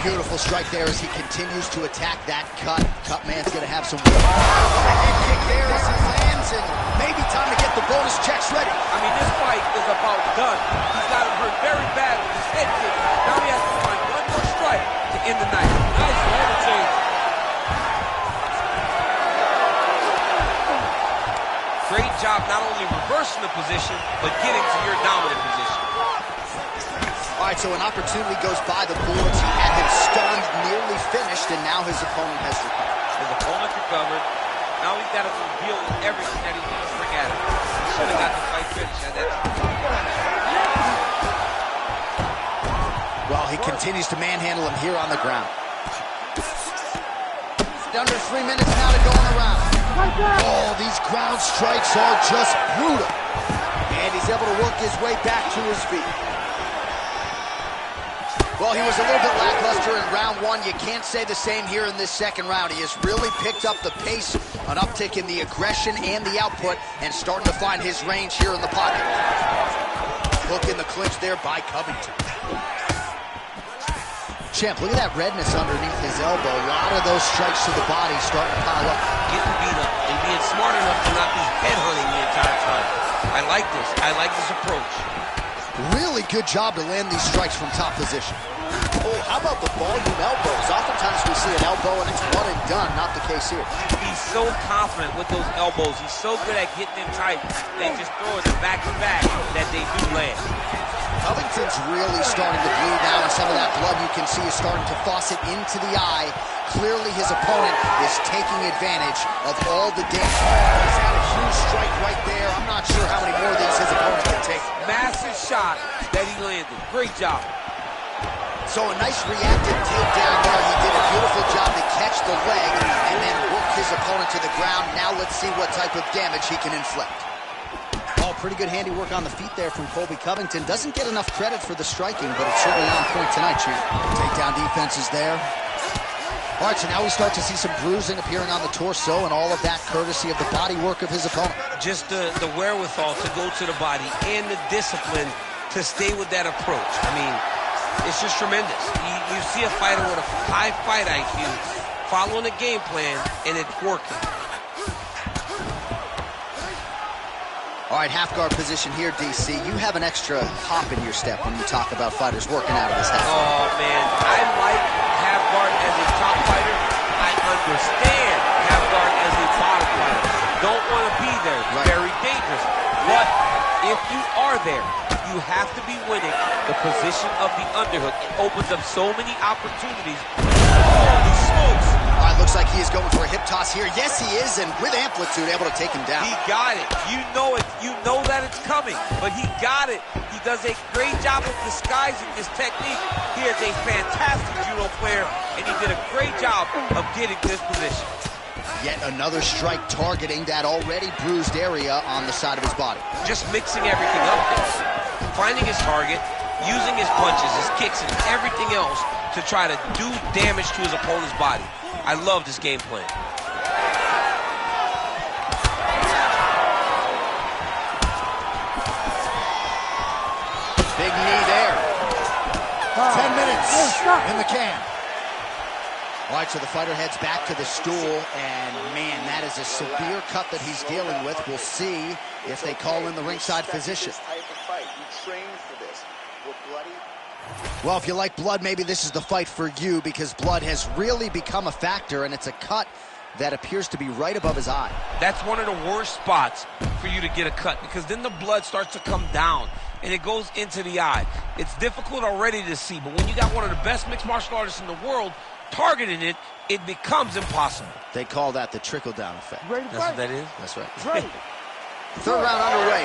Beautiful strike there as he continues to attack that cut. Cut man's going to have some work. A head kick there as he lands, and maybe time to get the bonus checks ready. I mean, this fight is about done. He's got him hurt very bad with his head kick. Now he has to find one more strike to end the night. Nice level change. Great job not only reversing the position, but getting to your dominant position. All right, so an opportunity goes by the boards. He had him stunned, nearly finished, and now his opponent has recovered. His opponent recovered. Now he's got to deal with everything that he wants to bring at him. He should have got the fight finished at that time. Well, he continues to manhandle him here on the ground. Under 3 minutes now to go in the round. Oh, these ground strikes are just brutal. And he's able to work his way back to his feet. Well, he was a little bit lackluster in round one. You can't say the same here in this second round. He has really picked up the pace, an uptick in the aggression and the output, and starting to find his range here in the pocket. Hook in the clinch there by Covington. Champ, look at that redness underneath his elbow. A lot of those strikes to the body starting to pile up. Getting beat up and being smart enough to not be headhunting the entire time. I like this. I like this approach. Really good job to land these strikes from top position. Oh, how about the volume elbows? Oftentimes we see an elbow and it's one and done. Not the case here. He's so confident with those elbows. He's so good at getting them tight. They just throw it back to back that they do land. Covington's really starting to bleed now, and some of that blood you can see is starting to faucet into the eye. Clearly his opponent is taking advantage of all the damage. He's had a huge strike right there. I'm not sure how many more of these his opponent can take. Massive shot that he landed. Great job. So a nice reactive takedown there. He did a beautiful job to catch the leg and then work his opponent to the ground. Now let's see what type of damage he can inflict. Oh, pretty good handiwork on the feet there from Colby Covington. Doesn't get enough credit for the striking, but it's certainly on point tonight, Chief. Takedown defense is there. All right, so now we start to see some bruising appearing on the torso, and all of that courtesy of the body work of his opponent. Just the wherewithal to go to the body and the discipline to stay with that approach. I mean, it's just tremendous. You see a fighter with a high fight IQ following a game plan, and it's working. All right, half guard position here, DC. You have an extra hop in your step when you talk about fighters working out of this half. Oh, man, I like half guard as a top fighter. I understand half guard as a bottom fighter. Don't want to be there. It's very dangerous. But if you are there, you have to be winning the position of the underhook. It opens up so many opportunities. Holy smokes. All right, looks like he is going for a hip toss here. Yes, he is, and with amplitude, able to take him down. He got it. You know it. You know that it's coming, but he got it. He does a great job of disguising his technique. He is a fantastic judo player, and he did a great job of getting this position. Yet another strike targeting that already bruised area on the side of his body. Just mixing everything up there. Finding his target, using his punches, his kicks, and everything else to try to do damage to his opponent's body. I love this game plan. Big knee there. 10 minutes in the can. All right, so the fighter heads back to the stool, and man, that is a severe cut that he's dealing with. We'll see if they call in the ringside physician. Well, if you like blood, maybe this is the fight for you, because blood has really become a factor, and it's a cut that appears to be right above his eye. That's one of the worst spots for you to get a cut, because then the blood starts to come down, and it goes into the eye. It's difficult already to see, but when you got one of the best mixed martial artists in the world targeting it, it becomes impossible. They call that the trickle-down effect. That's what that is? That's right. Third round underway.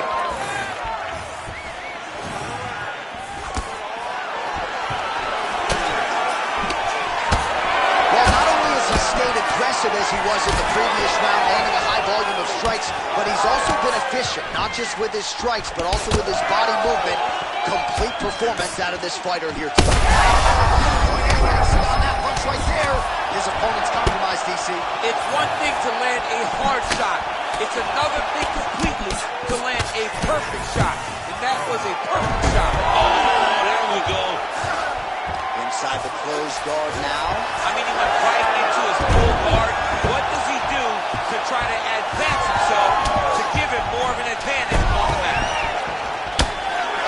Well, not only has he stayed aggressive as he was in the previous round, landing a high volume of strikes, but he's also been efficient, not just with his strikes, but also with his body movement. Complete performance out of this fighter here tonight. On that punch right there, his opponent's compromised, DC. It's one thing to land a hard shot. It's another thing completely to land a perfect shot. And that was a perfect shot. Oh, there we go. Inside the closed guard now. I mean, he went right into his full guard. What does he do to try to advance himself to give him more of an advantage on the mat?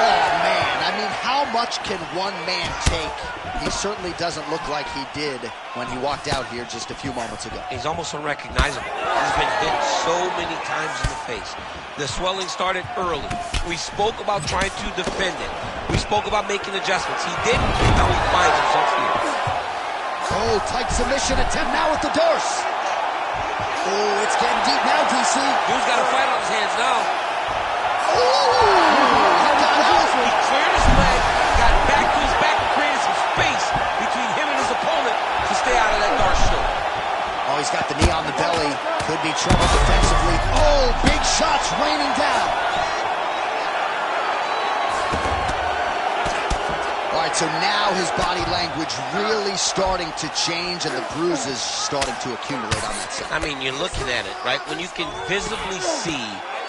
Oh, man. I mean, how much can one man take? He certainly doesn't look like he did when he walked out here just a few moments ago. He's almost unrecognizable. He's been hit so many times in the face. The swelling started early. We spoke about trying to defend it. We spoke about making adjustments. He didn't, and now he finds himself here. Oh, tight submission attempt now with the Dorse. Oh, it's getting deep now, DC. Dude's got a fight on his hands now. He cleared his leg, got back to his back, and created some space between him and his opponent to stay out of that Darce show. Oh, he's got the knee on the belly. Could be trouble defensively. Oh, big shots raining down. All right, so now his body language really starting to change, and the bruises starting to accumulate on that side. I mean, you're looking at it, right? When you can visibly see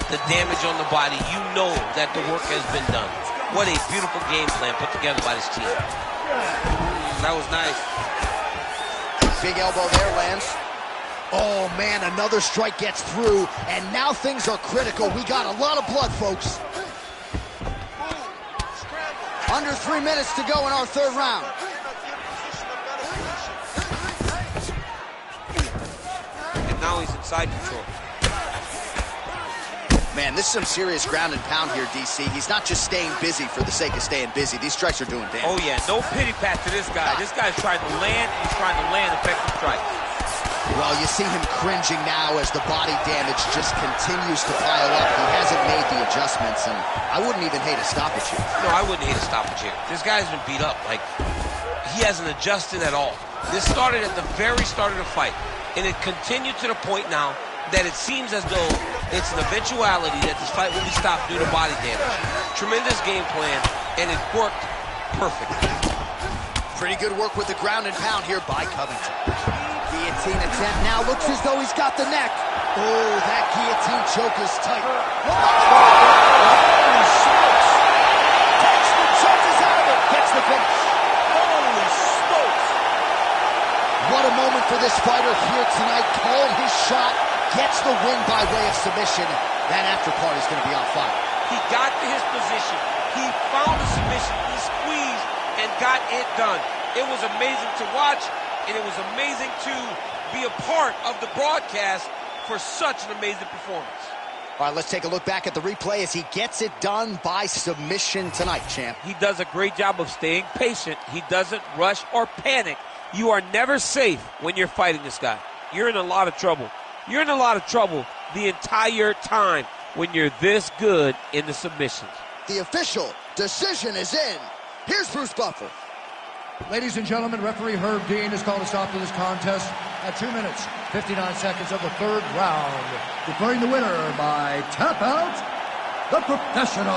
the damage on the body, you know that the work has been done. What a beautiful game plan put together by this team. That was nice. Big elbow there, Lance. Oh, man, another strike gets through, and now things are critical. We got a lot of blood, folks. Under 3 minutes to go in our third round. And now he's in side control. Man, this is some serious ground and pound here, DC. He's not just staying busy for the sake of staying busy. These strikes are doing damage. Oh, yeah, no pity pat to this guy. This guy's trying to land, and he's trying to land effective strikes. Well, you see him cringing now as the body damage just continues to pile up. He hasn't made the adjustments, and I wouldn't even hate a stoppage here. No, I wouldn't hate a stoppage here. This guy's been beat up. Like, he hasn't adjusted at all. This started at the very start of the fight, and it continued to the point now that it seems as though it's an eventuality that this fight will be stopped due to body damage. Tremendous game plan, and it worked perfectly. Pretty good work with the ground and pound here by Covington. Guillotine attempt now. Looks as though he's got the neck. Oh, that guillotine choke is tight. Holy smokes. Takes the choke is out of it. Gets the finish. Holy smokes. What a moment for this fighter here tonight. Called his shot. Gets the win by way of submission. That after party is going to be on fire. He got to his position. He found the submission. He squeezed and got it done. It was amazing to watch, and it was amazing to be a part of the broadcast for such an amazing performance. All right, let's take a look back at the replay as he gets it done by submission tonight, champ. He does a great job of staying patient. He doesn't rush or panic. You are never safe when you're fighting this guy. You're in a lot of trouble. You're in a lot of trouble the entire time when you're this good in the submissions. The official decision is in. Here's Bruce Buffer. Ladies and gentlemen, referee Herb Dean has called a stop to this contest at 2 minutes, 59 seconds of the third round, declaring the winner by tap out, the professional.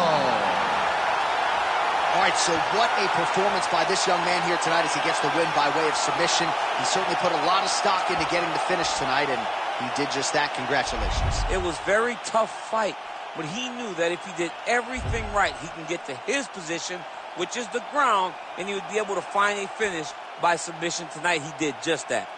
All right, so what a performance by this young man here tonight as he gets the win by way of submission. He certainly put a lot of stock into getting the finish tonight, and he did just that. Congratulations. It was a very tough fight, but he knew that if he did everything right, he can get to his position, which is the ground, and he would be able to find a finish by submission tonight. He did just that.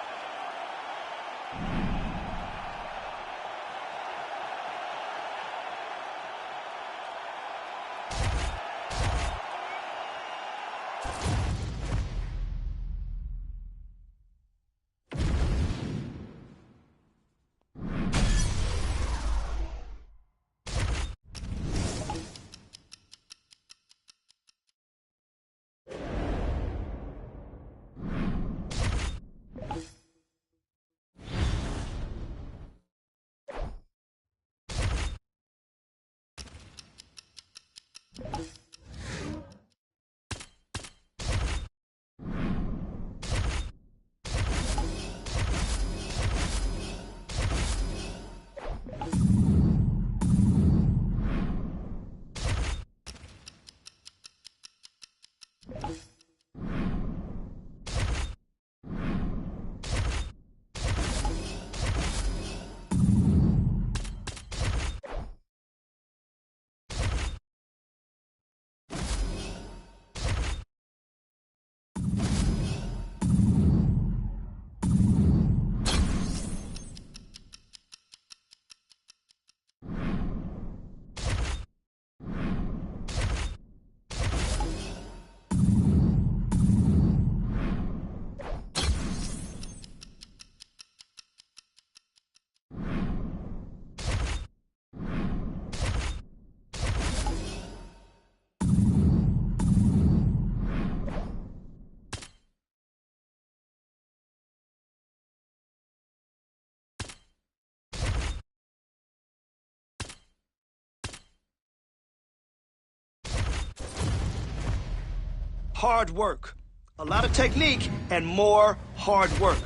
Hard work. A lot of technique and more hard work.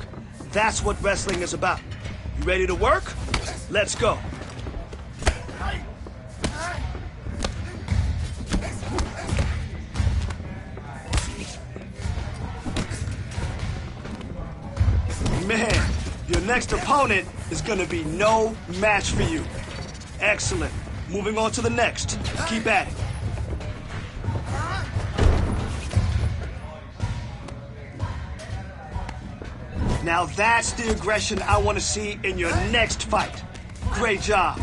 That's what wrestling is about. You ready to work? Let's go. Man, your next opponent is gonna be no match for you. Excellent. Moving on to the next. Keep at it. Now that's the aggression I want to see in your next fight. Great job.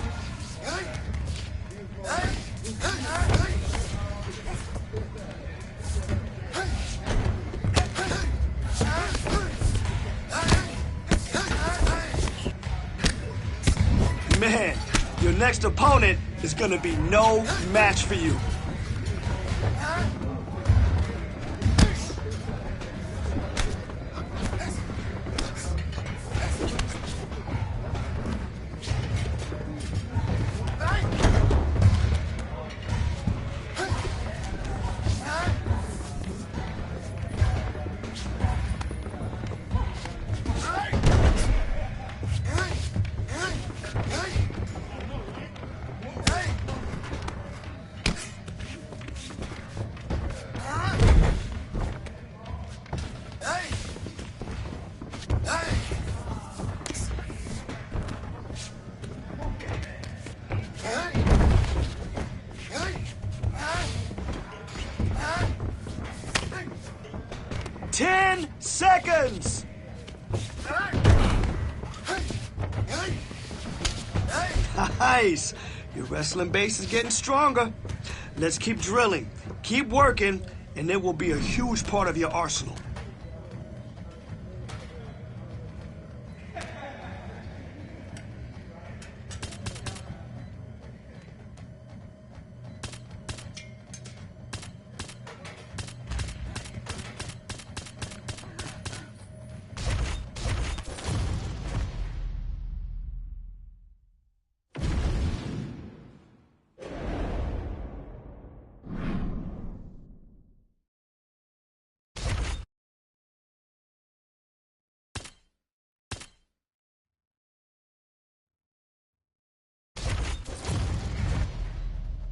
Man, your next opponent is going to be no match for you. Seconds! Nice! Your wrestling base is getting stronger. Let's keep drilling, keep working, and it will be a huge part of your arsenal.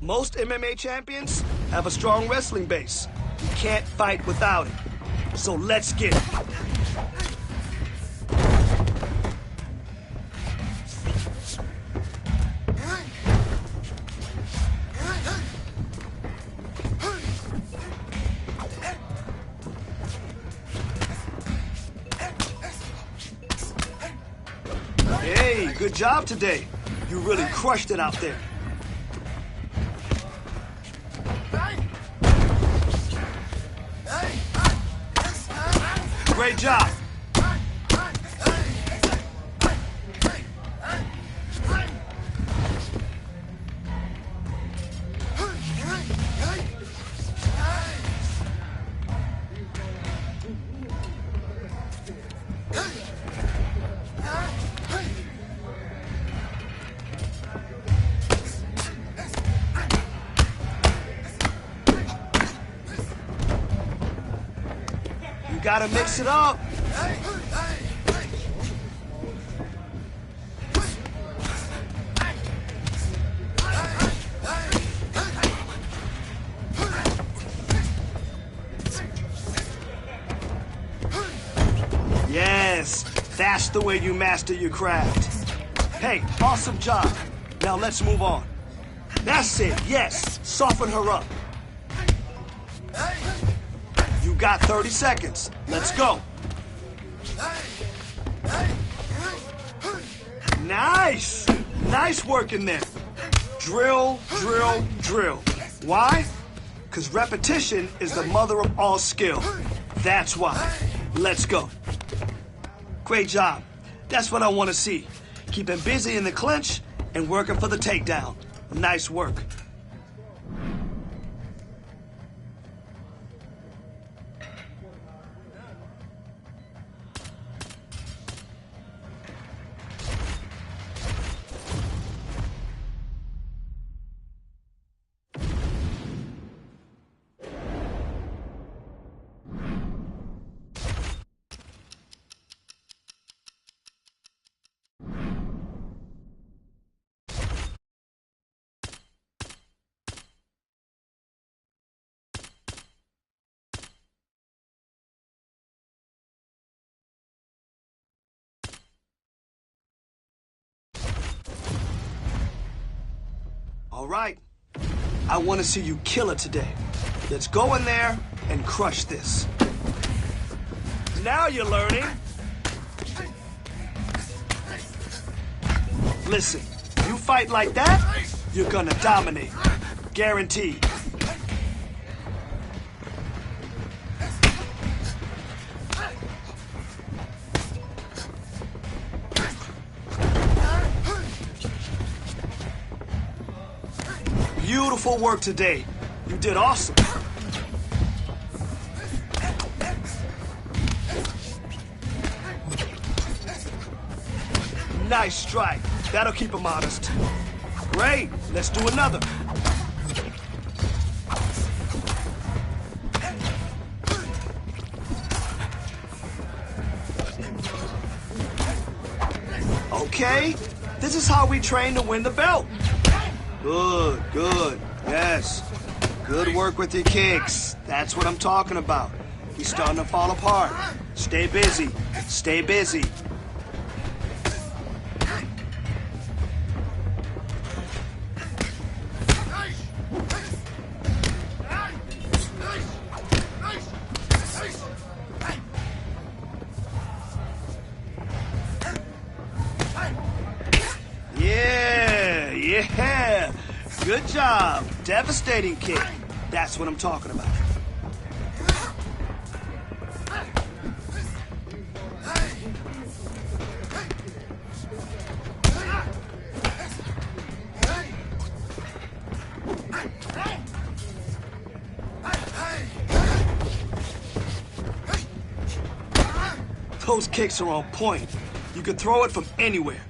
Most MMA champions have a strong wrestling base. You can't fight without it. So let's get it. Hey, good job today. You really crushed it out there. Great job. You gotta mix it up. Yes, that's the way you master your craft. Hey, awesome job. Now let's move on. That's it, yes. Soften her up. You got 30 seconds. Let's go. Nice. Nice work in there. Drill, drill, drill. Why? Because repetition is the mother of all skill. That's why. Let's go. Great job. That's what I want to see. Keeping busy in the clinch and working for the takedown. Nice work. All right. I want to see you kill it today. Let's go in there and crush this. Now you're learning. Listen, you fight like that, you're gonna dominate. Guaranteed. Beautiful work today. You did awesome. Nice strike. That'll keep him honest. Great. Let's do another. Okay. This is how we train to win the belt. Good, good. Yes. Good work with your kicks. That's what I'm talking about. He's starting to fall apart. Stay busy. Stay busy. Yeah, yeah. Good job. Devastating kick. That's what I'm talking about. Those kicks are on point. You can throw it from anywhere.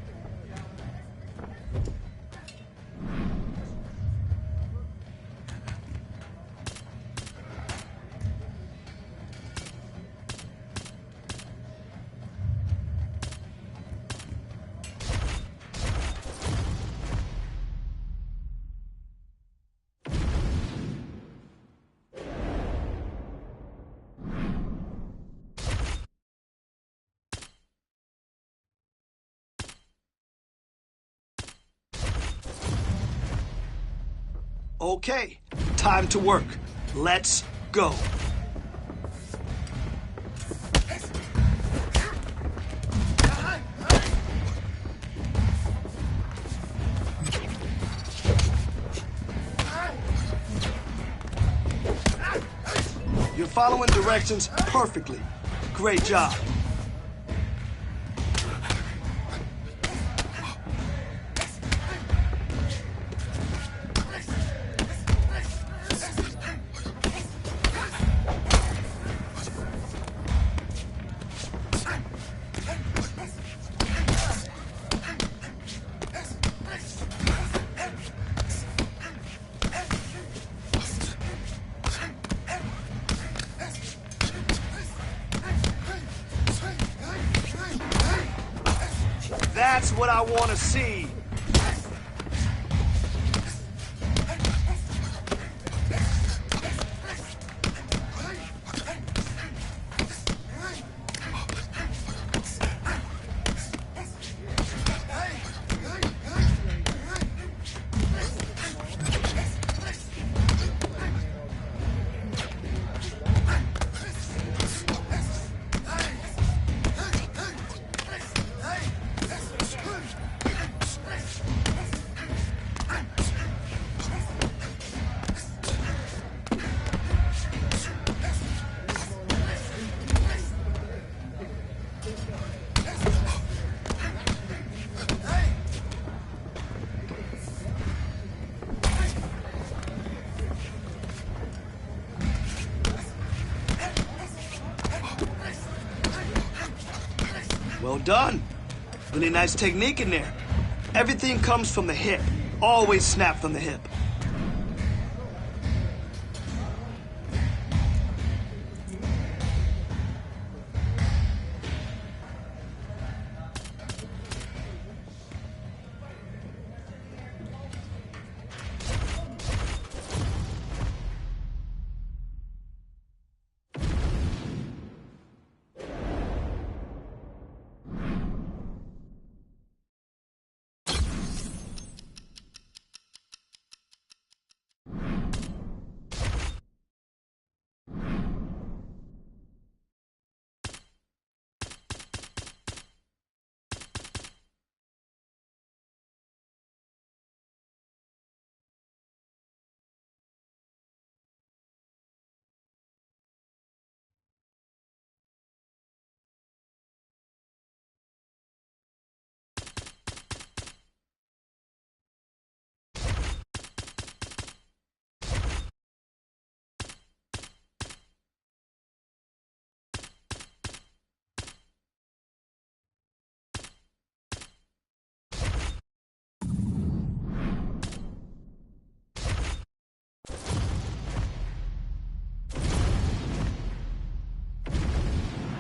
Okay, time to work. Let's go. You're following directions perfectly. Great job. That's what I want to see. Well done. Really nice technique in there. Everything comes from the hip. Always snap from the hip.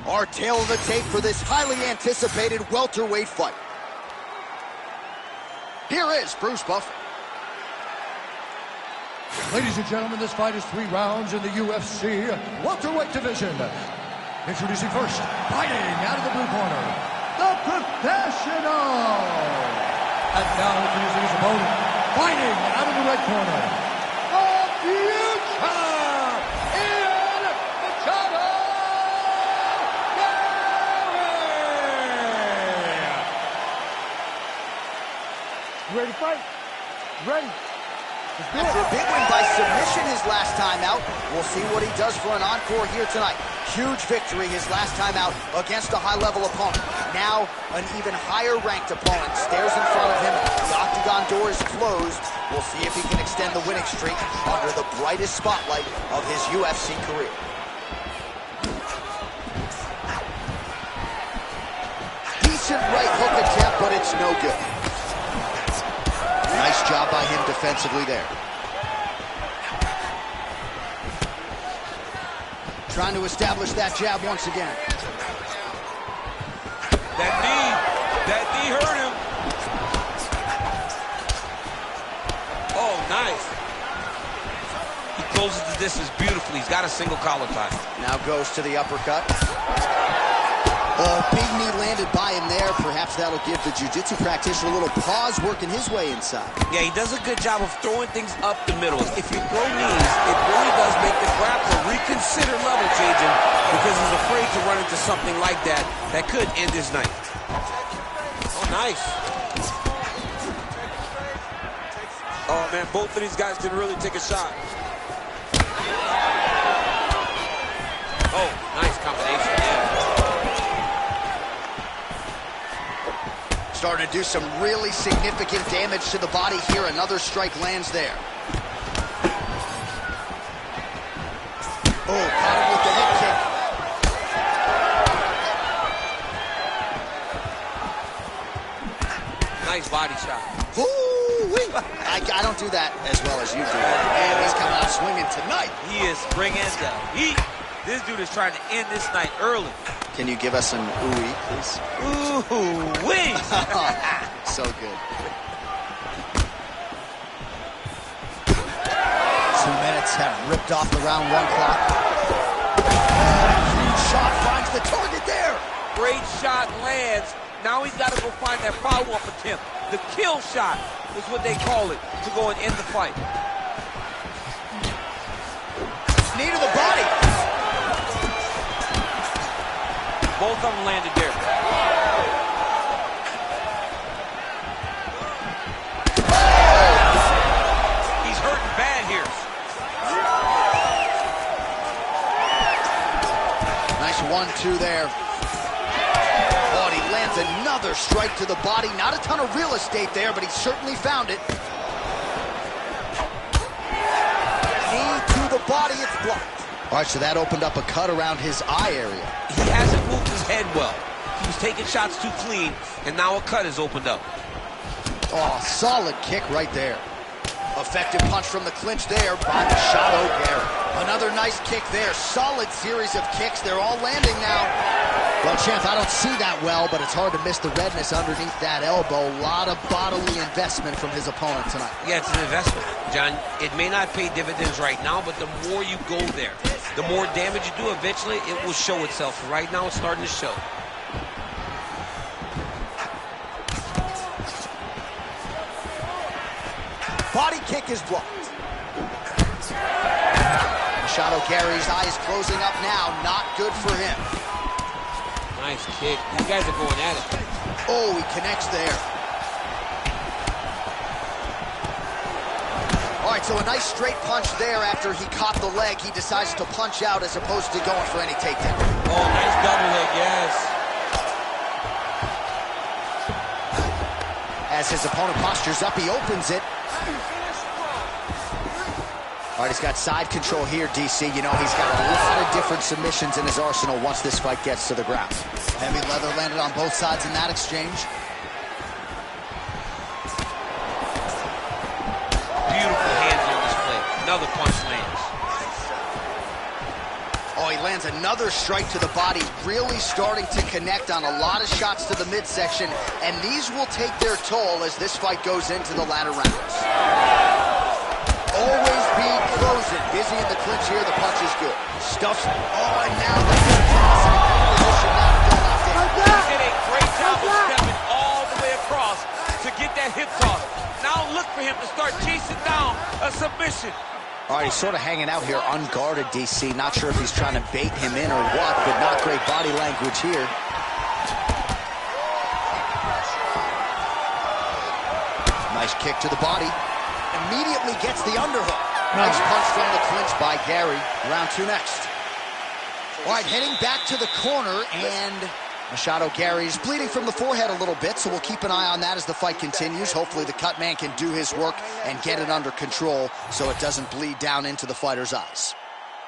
Our tail of the tape for this highly anticipated welterweight fight. Here is Bruce Buffer. Ladies and gentlemen, this fight is 3 rounds in the UFC welterweight division. Introducing first, fighting out of the blue corner, the Professional. And now introducing his opponent, fighting out of the red corner, the Future, Ian Machado. You ready to fight? Ready? After a big win by submission his last time out, we'll see what he does for an encore here tonight. Huge victory his last time out against a high-level opponent. Now, an even higher-ranked opponent stares in front of him. The octagon door is closed. We'll see if he can extend the winning streak under the brightest spotlight of his UFC career. Decent right hook attempt, but it's no good. Nice job by him defensively there. Trying to establish that jab once again. That knee hurt him. Oh, nice. He closes the distance beautifully. He's got a single collar tie. Now goes to the uppercut. Big knee landed by him there. Perhaps that'll give the jiu-jitsu practitioner a little pause working his way inside. Yeah, he does a good job of throwing things up the middle. If you throw knees, it really does make the grappler reconsider level changing because he's afraid to run into something like that that could end his night. Oh, nice. Oh, man, both of these guys can really take a shot. Oh, nice combination, yeah. Starting to do some really significant damage to the body here. Another strike lands there. Oh, caught him with the head kick. Nice body shot. Ooh-wee. I don't do that as well as you do. Man, he's coming out swinging tonight. He is bringing the heat. This dude is trying to end this night early. Can you give us an ooh-wee, please? Ooh-wee. So good. 2 minutes have ripped off the round 1 clock. Huge shot finds the target there. Great shot lands. Now he's got to go find that follow-up attempt. The kill shot is what they call it to go and end the fight. Knee to the body. Both of them landed there. He's hurting bad here. Nice 1-2 there. Oh, and he lands another strike to the body. Not a ton of real estate there, but he certainly found it. Knee to the body, it's blocked. All right, so that opened up a cut around his eye area. He hasn't moved his head well. He was taking shots too clean, and now a cut has opened up. Oh, solid kick right there. Effective punch from the clinch there by Saul Goodman. Another nice kick there. Solid series of kicks. They're all landing now. Well, champ, I don't see that well, but it's hard to miss the redness underneath that elbow. A lot of bodily investment from his opponent tonight. Yeah, it's an investment, John. It may not pay dividends right now, but the more you go there, the more damage you do, eventually it will show itself. Right now, it's starting to show. Body kick is blocked. Machado Gary's eyes closing up now. Not good for him. Nice kick. These guys are going at it. Oh, he connects there. All right, so a nice straight punch there after he caught the leg. He decides to punch out as opposed to going for any takedown. Oh, nice double leg, yes. As his opponent postures up, he opens it. All right, he's got side control here, DC. You know, he's got a lot of different submissions in his arsenal once this fight gets to the ground. Heavy leather landed on both sides in that exchange. Beautiful hands on display. Another punch lands. Oh, he lands another strike to the body, really starting to connect on a lot of shots to the midsection, and these will take their toll as this fight goes into the latter rounds. Always be closing. Busy in the clinch here, the punch is good. Stuffs. Oh, and now the position now to go knocked in. He did a great job of stepping all the way across to get that hip toss. Now look for him to start chasing down a submission. All right, he's sort of hanging out here unguarded, DC. Not sure if he's trying to bait him in or what, but not great body language here. Nice kick to the body. Immediately gets the underhook. Nice punch from the clinch by Gary. Round 2 next. All right, heading back to the corner, and Machado Gary's bleeding from the forehead a little bit, so we'll keep an eye on that as the fight continues. Hopefully the cut man can do his work and get it under control so it doesn't bleed down into the fighter's eyes.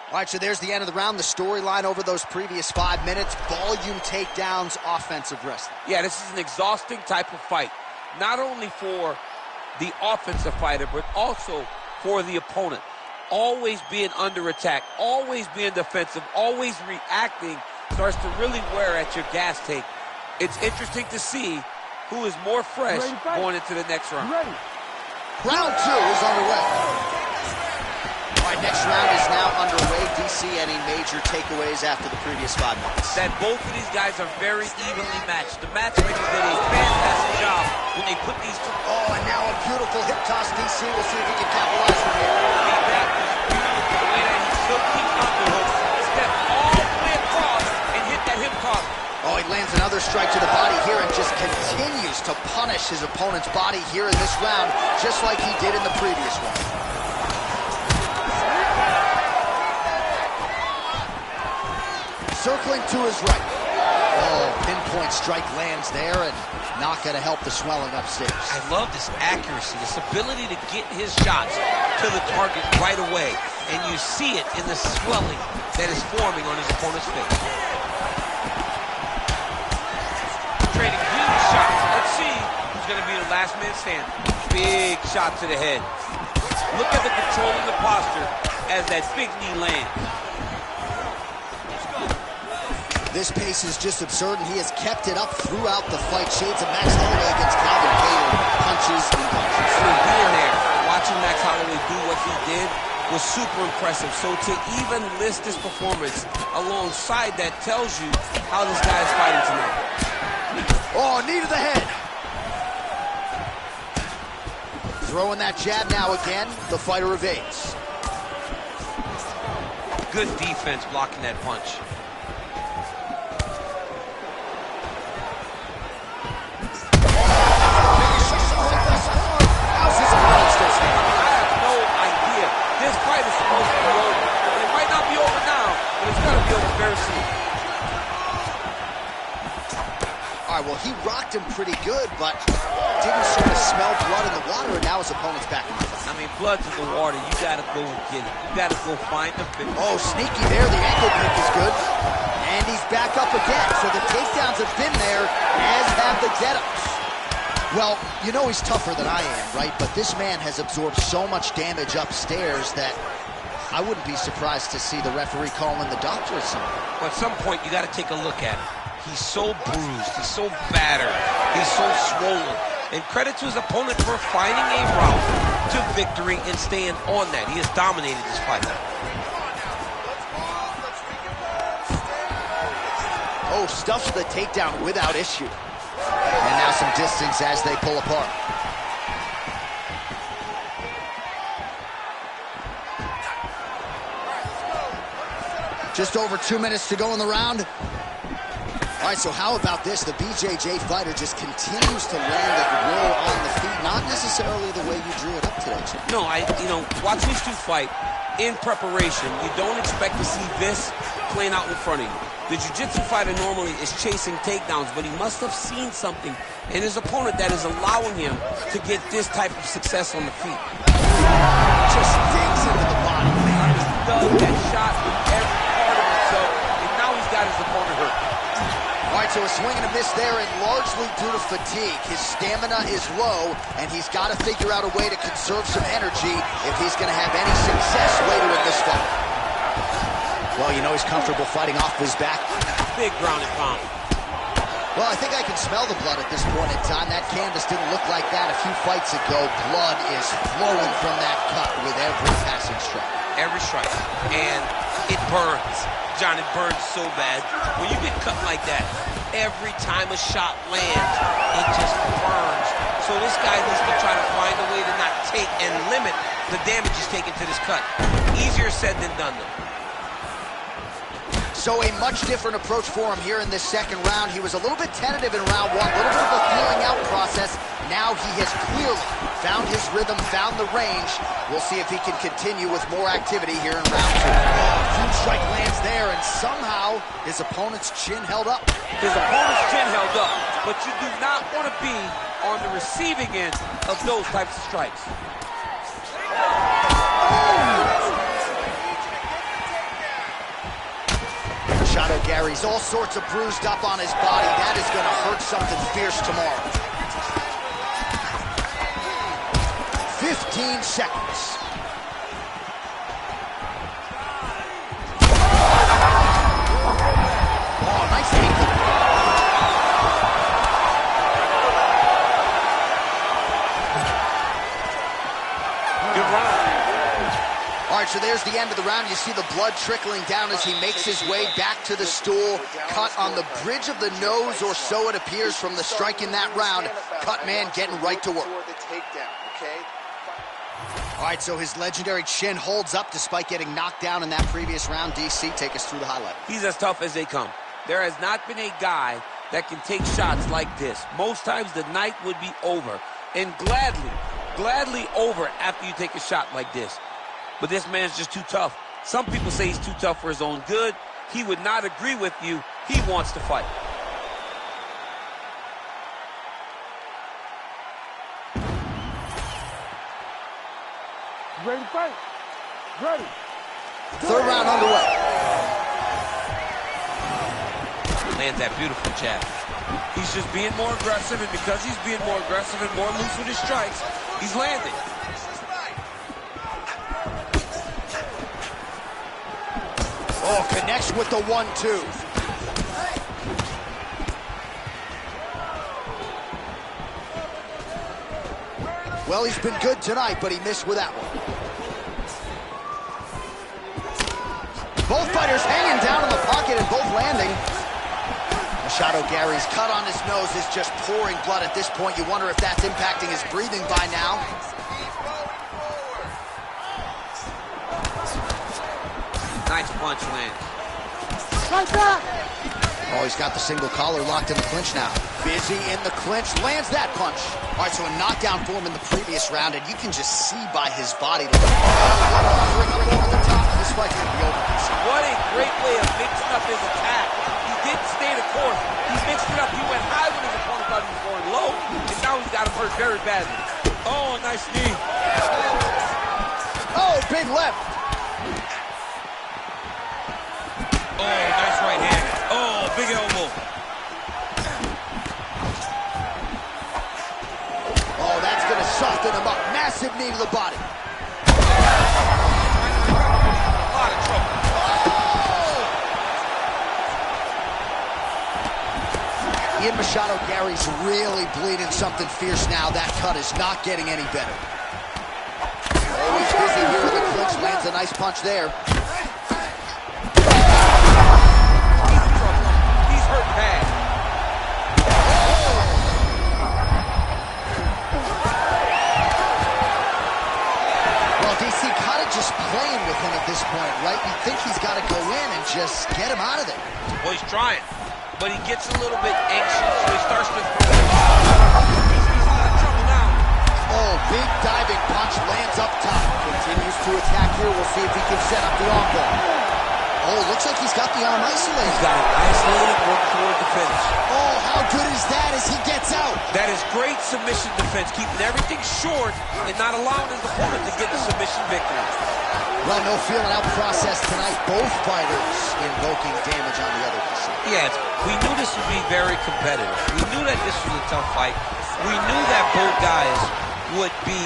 All right, so there's the end of the round. The storyline over those previous 5 minutes, volume takedowns, offensive wrestling. Yeah, this is an exhausting type of fight, not only for the offensive fighter, but also for the opponent. Always being under attack, always being defensive, always reacting starts to really wear at your gas tank. It's interesting to see who is more fresh going into the next round. Round 2 is underway. All right, next round is now underway. DC, any major takeaways after the previous 5 minutes? That both of these guys are very evenly matched. The matchmakers did a fantastic job when they put these two. Oh, and now a beautiful hip toss, DC. We'll see if he can capitalize from here. That was beautiful, the way that he took these underhooks, stepped all the way across, and hit that hip toss. Oh, he lands another strike to the body here and just continues to punish his opponent's body here in this round, just like he did in the previous one. Circling to his right. Oh, pinpoint strike lands there and not going to help the swelling upstairs. I love this accuracy, this ability to get his shots to the target right away. And you see it in the swelling that is forming on his opponent's face. Trading huge shots. Let's see who's going to be the last man standing. Big shot to the head. Look at the control of the posture as that big knee lands. This pace is just absurd, and he has kept it up throughout the fight. Shades of Max Holloway against Calvin Taylor. Punches and punches. So being there, watching Max Holloway do what he did was super impressive. So to even list this performance alongside that tells you how this guy is fighting tonight. Oh, knee to the head. Throwing that jab now again. The fighter evades. Good defense blocking that punch. Well, he rocked him pretty good, but didn't sort of smell blood in the water, and now his opponent's back in the fight. I mean, blood's in the water. You got to go and get it. You got to go find the finish. Oh, sneaky there. The ankle pick is good. And he's back up again. So the takedowns have been there, as have the get-ups. Well, you know he's tougher than I am, right? But this man has absorbed so much damage upstairs that I wouldn't be surprised to see the referee call in the doctor at some point. Well, at some point, you got to take a look at it. He's so bruised, he's so battered, he's so swollen. And credit to his opponent for finding a route to victory and staying on that. He has dominated this fight. Oh, stuffs the takedown without issue. And now some distance as they pull apart. Just over 2 minutes to go in the round. All right, so how about this? The BJJ fighter just continues to land and roll on the feet, not necessarily the way you drew it up today, Chip. No, watch these two fight in preparation. You don't expect to see this playing out in front of you. The jiu-jitsu fighter normally is chasing takedowns, but he must have seen something in his opponent that is allowing him to get this type of success on the feet. Just digs into the body, man. He does that shot with every part of himself, and now he's got his opponent hurt. All right, so a swing and a miss there, and largely due to fatigue. His stamina is low, and he's got to figure out a way to conserve some energy if he's going to have any success later in this fight. Well, you know he's comfortable fighting off his back. Big ground and pound. Well, I think I can smell the blood at this point in time. That canvas didn't look like that a few fights ago. Blood is flowing from that cut with every passing strike. Every strike. And it burns. John, it burns so bad. When you get cut like that, every time a shot lands, it just burns. So this guy needs to try to find a way to not take and limit the damage he's taken to this cut. Easier said than done, though. So a much different approach for him here in this second round. He was a little bit tentative in round one, a little bit of a feeling out process. Now he has clearly found his rhythm, found the range. We'll see if he can continue with more activity here in round two. Huge strike lands there, and somehow his opponent's chin held up. His opponent's chin held up, but you do not want to be on the receiving end of those types of strikes. Machado Gary's all sorts of bruised up on his body. That is going to hurt something fierce tomorrow. 15 seconds. Oh, nice ankle. Good round. All right, so there's the end of the round. You see the blood trickling down as he makes his way back to the stool. Cut on the bridge of the nose, or so it appears from the strike in that round. Cut man getting right to work. All right, so his legendary chin holds up despite getting knocked down in that previous round. DC, take us through the highlight. He's as tough as they come. There has not been a guy that can take shots like this. Most times the night would be over, and gladly over after you take a shot like this. But this man's just too tough. Some people say he's too tough for his own good. He would not agree with you. He wants to fight. Ready to fight? Ready. Third round underway. Lands that beautiful jab. He's just being more aggressive, and because he's being more aggressive and more loose with his strikes, he's landing. Oh, connects with the 1-2. Well, he's been good tonight, but he missed with that one. Both fighters hanging down in the pocket and both landing. Machado Gary's cut on his nose is just pouring blood at this point. You wonder if that's impacting his breathing by now. Nice punch lands. Right back. Oh, he's got the single collar locked in the clinch now. Busy in the clinch, lands that punch. All right, so a knockdown for him in the previous round, and you can just see by his body. Over the top. This fight's going to be over. What a great way of mixing up his attack. He didn't stay the course. He mixed it up. He went high when his opponent thought he was going low, and now he's got him hurt very badly. Oh, nice knee. Oh, big left. Oh, nice right hand. Oh, big elbow. Oh, that's going to soften him up. Massive knee to the body. A lot of trouble. Ian Machado Gary's really bleeding something fierce now. That cut is not getting any better. Always busy here in the clinch. Lands a nice punch there. He's hurt bad. Well, DC kind of just playing with him at this point, right? You think he's got to go in and just get him out of there. Well, he's trying, but he gets a little bit anxious, so he starts to throw. He's out of trouble now. Oh, big diving punch lands up top. Continues to attack here. We'll see if he can set up the arm bar. Oh, looks like he's got the arm isolated. He's got it isolated, working toward the finish. Oh, how good is that as he gets out? That is great submission defense, keeping everything short and not allowing his opponent to get the submission victory. Well, no feeling out process tonight. Both fighters invoking damage on the other side. Yes, we knew this would be very competitive. We knew that this was a tough fight. We knew that both guys would be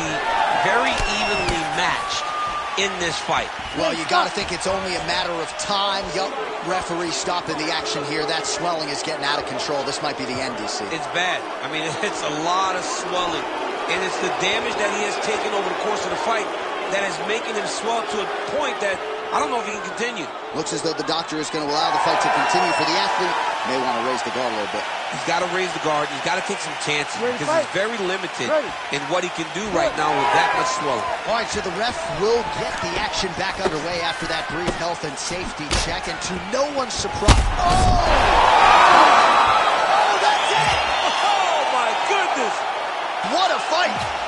very evenly matched in this fight. Well, you got to think it's only a matter of time. Yup, referee stopping the action here. That swelling is getting out of control. This might be the end, DC. It's bad. I mean, it's a lot of swelling. And it's the damage that he has taken over the course of the fight that is making him swell to a point that I don't know if he can continue. Looks as though the doctor is going to allow the fight to continue for the athlete. may want to raise the guard a little bit. He's got to raise the guard. He's got to take some chances because he's very limited in what he can do right now with that much swelling. All right, so the ref will get the action back underway after that brief health and safety check, and to no one's surprise. Oh, that's it! Oh, my goodness! What a fight!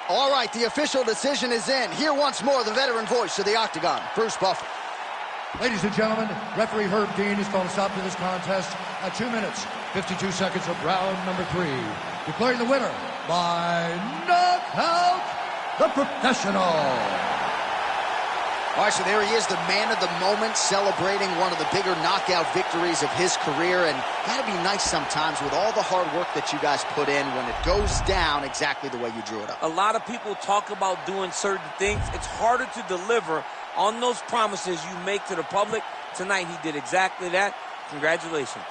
All right, the official decision is in. Here once more, the veteran voice of the Octagon, Bruce Buffer. Ladies and gentlemen, referee Herb Dean has called a stop to this contest at 2 minutes, 52 seconds of round number 3. Declaring the winner by knockout, the professional. All right, so there he is, the man of the moment, celebrating one of the bigger knockout victories of his career. And that'll be nice sometimes with all the hard work that you guys put in when it goes down exactly the way you drew it up. A lot of people talk about doing certain things. It's harder to deliver on those promises you make to the public. Tonight, he did exactly that. Congratulations.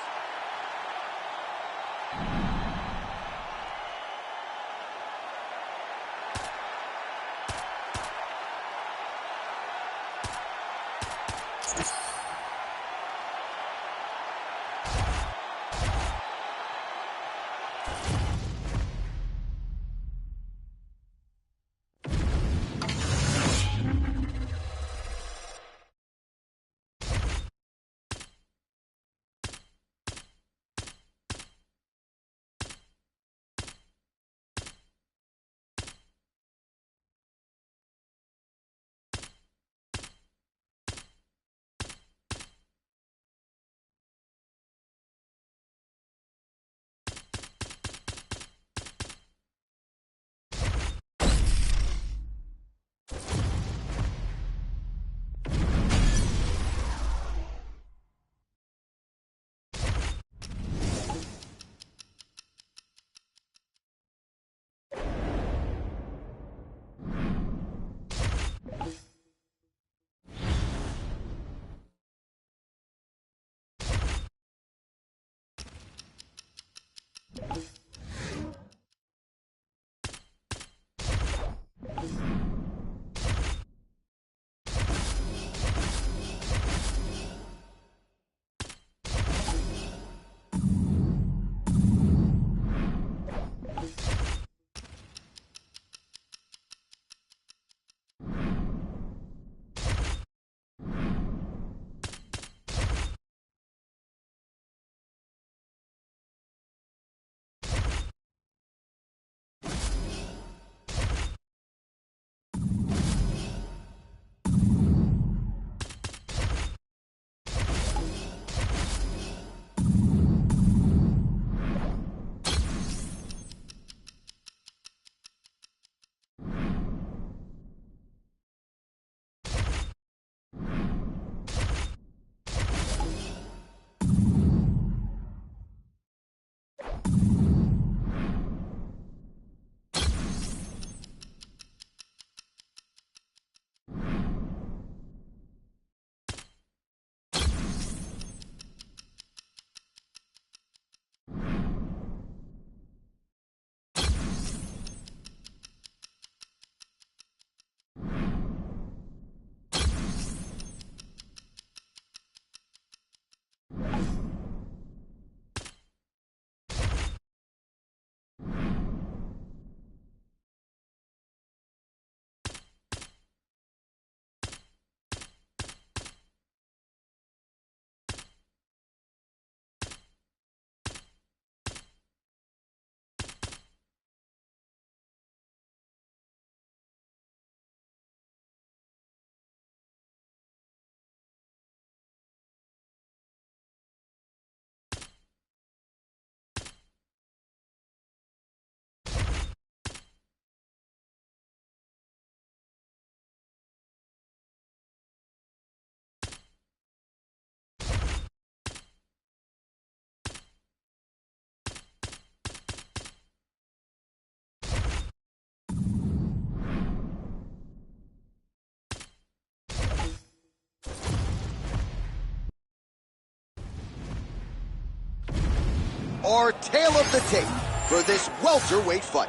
our tale of the tape for this welterweight fight.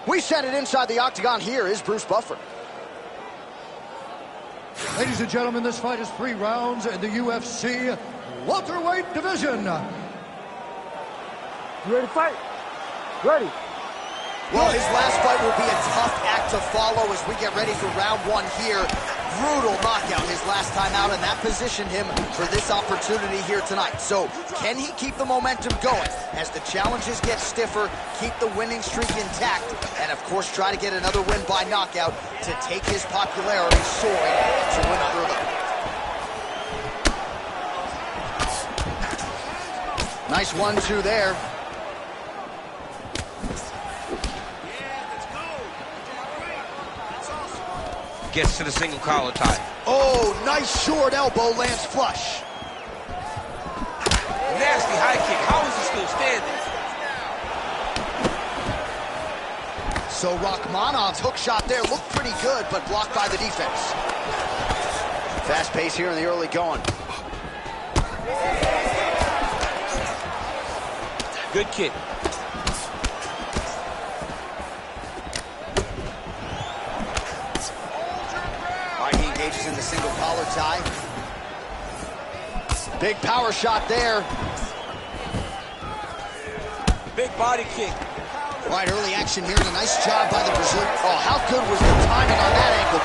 We send it inside the octagon. Here is Bruce Buffer. Ladies and gentlemen, this fight is 3 rounds in the UFC welterweight division. You ready to fight? Ready. Well, his last fight will be a tough act to follow as we get ready for round 1 here. Brutal knockout his last time out, and that positioned him for this opportunity here tonight. So, can he keep the momentum going as the challenges get stiffer, keep the winning streak intact, and of course try to get another win by knockout to take his popularity soaring to another level. Nice 1-2 there. Gets to the single collar tie. Oh, nice short elbow, lands flush. Nasty high kick. How is he still standing? So Rachmanov's hook shot there looked pretty good, but blocked by the defense. Fast pace here in the early going. Good kick. In the single collar tie. Big power shot there. Big body kick. All right, early action here, and a nice job by the Brazilian. Oh, how good was the timing on that ankle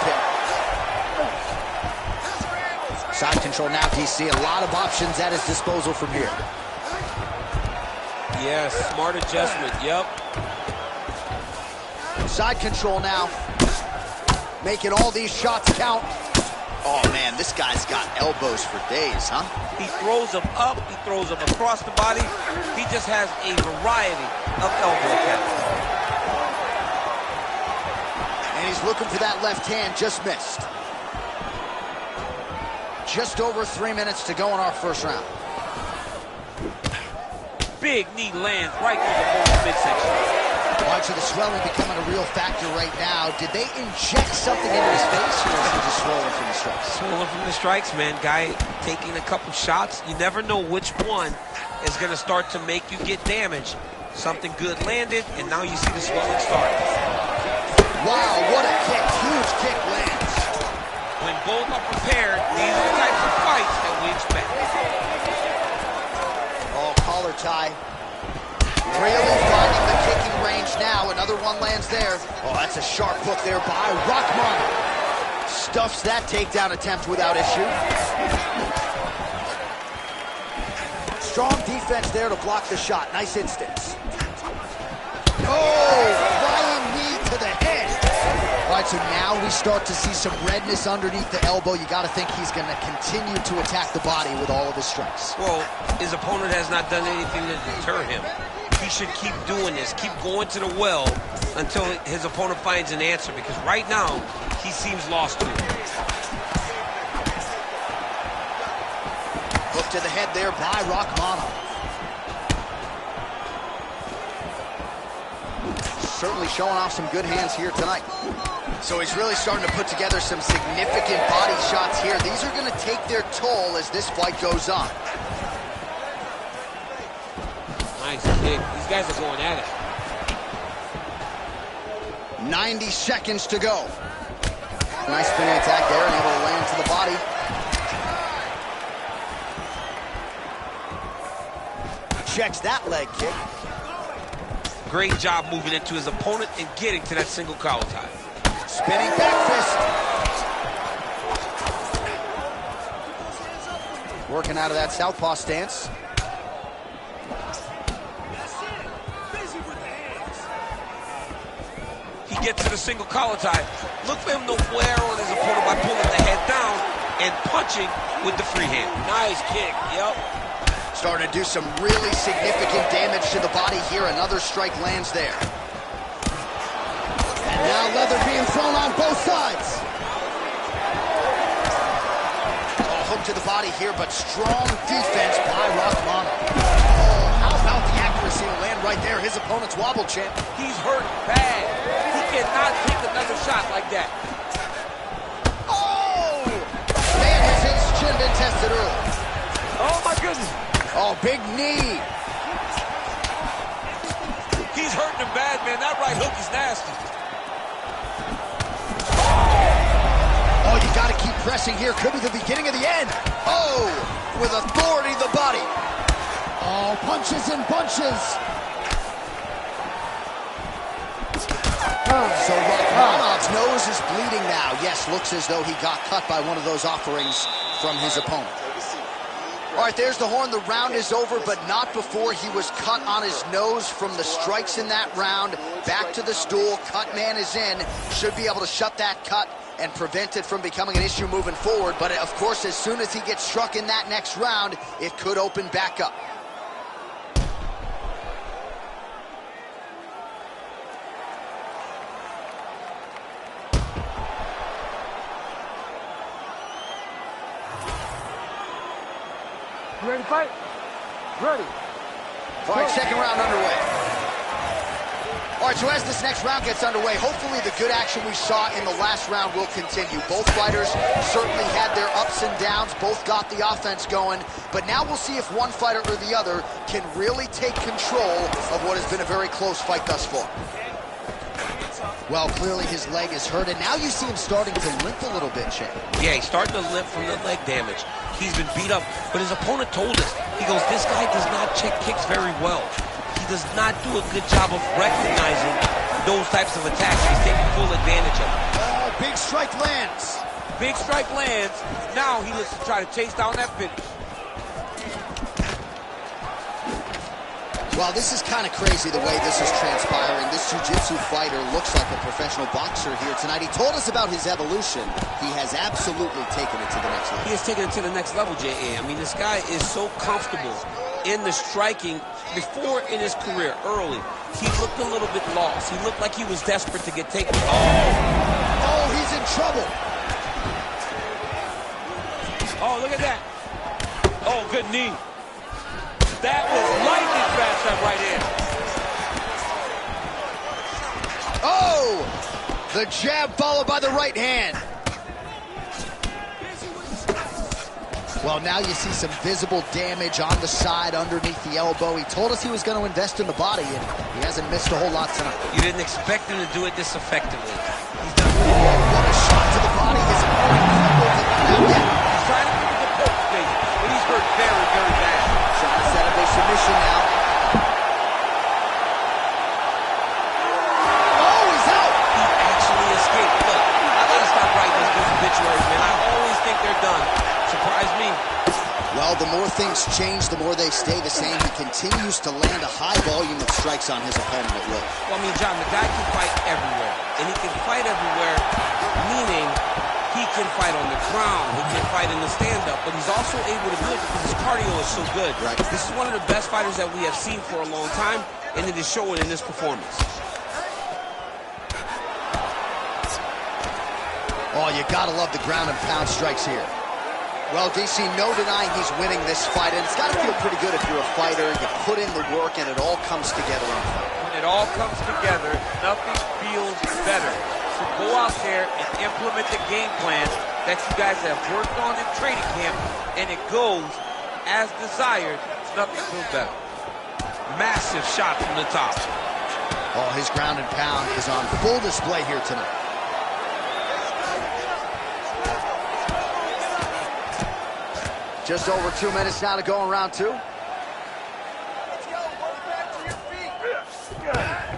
kick? Side control now, DC. A lot of options at his disposal from here. Yes, smart adjustment, yep. Side control now. Making all these shots count. Oh, man, this guy's got elbows for days, huh? He throws them up, he throws them across the body. He just has a variety of elbow attacks. And he's looking for that left hand, just missed. Just over 3 minutes to go in our first round. Big knee lands right through the bone midsection. Watch the swelling becoming a real factor right now. Did they inject something into his face, or is he just swollen from the strikes? Swollen from the strikes, man. Guy taking a couple shots. You never know which one is going to start to make you get damaged. Something good landed, and now you see the swelling start. Wow, what a kick. Huge kick lands. When both are prepared, these are the types of fights that we expect. Oh, collar tie. Really finding the kicking range now. Another one lands there. Oh, that's a sharp hook there by Rachmanov. Stuffs that takedown attempt without issue. Strong defense there to block the shot. Nice instance. Oh, flying knee to the head. All right, so now we start to see some redness underneath the elbow. You got to think he's going to continue to attack the body with all of his strikes. Well, his opponent has not done anything to deter him. He should keep doing this, keep going to the well until his opponent finds an answer, because right now, he seems lost to it. Hook to the head there by Rachmanov. Certainly showing off some good hands here tonight. So he's really starting to put together some significant body shots here. These are going to take their toll as this fight goes on. Nice kick. These guys are going at it. 90 seconds to go. Nice spinning attack there, and able to land to the body. Checks that leg kick. Great job moving into his opponent and getting to that single collar tie. Spinning back fist. Working out of that southpaw stance. He gets to the single collar tie. Look for him to wear on his opponent by pulling the head down and punching with the free hand. Nice kick, yep. Starting to do some really significant damage to the body here. Another strike lands there. And now leather being thrown on both sides. Oh, hook to the body here, but strong defense by Rachmanov. Oh, how about the accuracy to land right there? His opponent's wobble champ. He's hurt bad. He cannot take another shot like that. Oh! Man, has his chin been tested early. Oh, my goodness. Oh, big knee. He's hurting him bad, man. That right hook is nasty. Oh, you got to keep pressing here. Could be the beginning of the end. Oh, with authority to the body. Oh, punches and bunches. So Romanov's nose is bleeding now. Yes, looks as though he got cut by one of those offerings from his opponent. All right, there's the horn. The round is over, but not before he was cut on his nose from the strikes in that round. Back to the stool. Cut man is in. Should be able to shut that cut and prevent it from becoming an issue moving forward. But, of course, as soon as he gets struck in that next round, it could open back up. You ready to fight? Ready. All right, second round underway. All right, so as this next round gets underway, hopefully the good action we saw in the last round will continue. Both fighters certainly had their ups and downs. Both got the offense going. But now we'll see if one fighter or the other can really take control of what has been a very close fight thus far. Well, clearly his leg is hurt, and now you see him starting to limp a little bit, Shane. Yeah, he's starting to limp from the leg damage. He's been beat up, but his opponent told us, he goes, this guy does not check kicks very well. He does not do a good job of recognizing those types of attacks. He's taking full advantage of them. Oh, big strike lands. Big strike lands. Now he looks to try to chase down that finish. Well, this is kind of crazy the way this is transpiring. This jiu-jitsu fighter looks like a professional boxer here tonight. He told us about his evolution. He has absolutely taken it to the next level. He has taken it to the next level, J.A. I mean, this guy is so comfortable in the striking. Before in his career, early, he looked a little bit lost. He looked like he was desperate to get taken. Oh, he's in trouble. Oh, look at that. Oh, good knee. That was lightning fast, that right hand. Oh, the jab followed by the right hand. Well, now you see some visible damage on the side underneath the elbow. He told us he was going to invest in the body, and he hasn't missed a whole lot tonight. You didn't expect him to do it this effectively. He's done what a shot to the body. His opponent crumbled it. He's trying to give it the poke thing, but he's hurt very, very bad. Trying to set up a submission now. Oh, he's out. He actually escaped. Look, I gotta stop writing those obituaries, man. I always think they're done. Surprise me. Well, the more things change, the more they stay the same. He continues to land a high volume of strikes on his opponent at will. Well, I mean, John, the guy can fight everywhere. And he can fight everywhere, meaning he can fight on the ground, he can fight in the stand-up, but he's also able to do it because his cardio is so good. Right. This is one of the best fighters that we have seen for a long time, and it is showing in this performance. Oh, you gotta love the ground and pound strikes here. Well, DC, no denying he's winning this fight, and it's gotta feel pretty good if you're a fighter, you put in the work, and it all comes together on fight. When it all comes together, nothing feels better. So go out there and implement the game plan that you guys have worked on in training camp, and it goes as desired. Nothing feels better. Massive shot from the top. Oh, his ground and pound is on full display here tonight. Just over 2 minutes now to go in round two.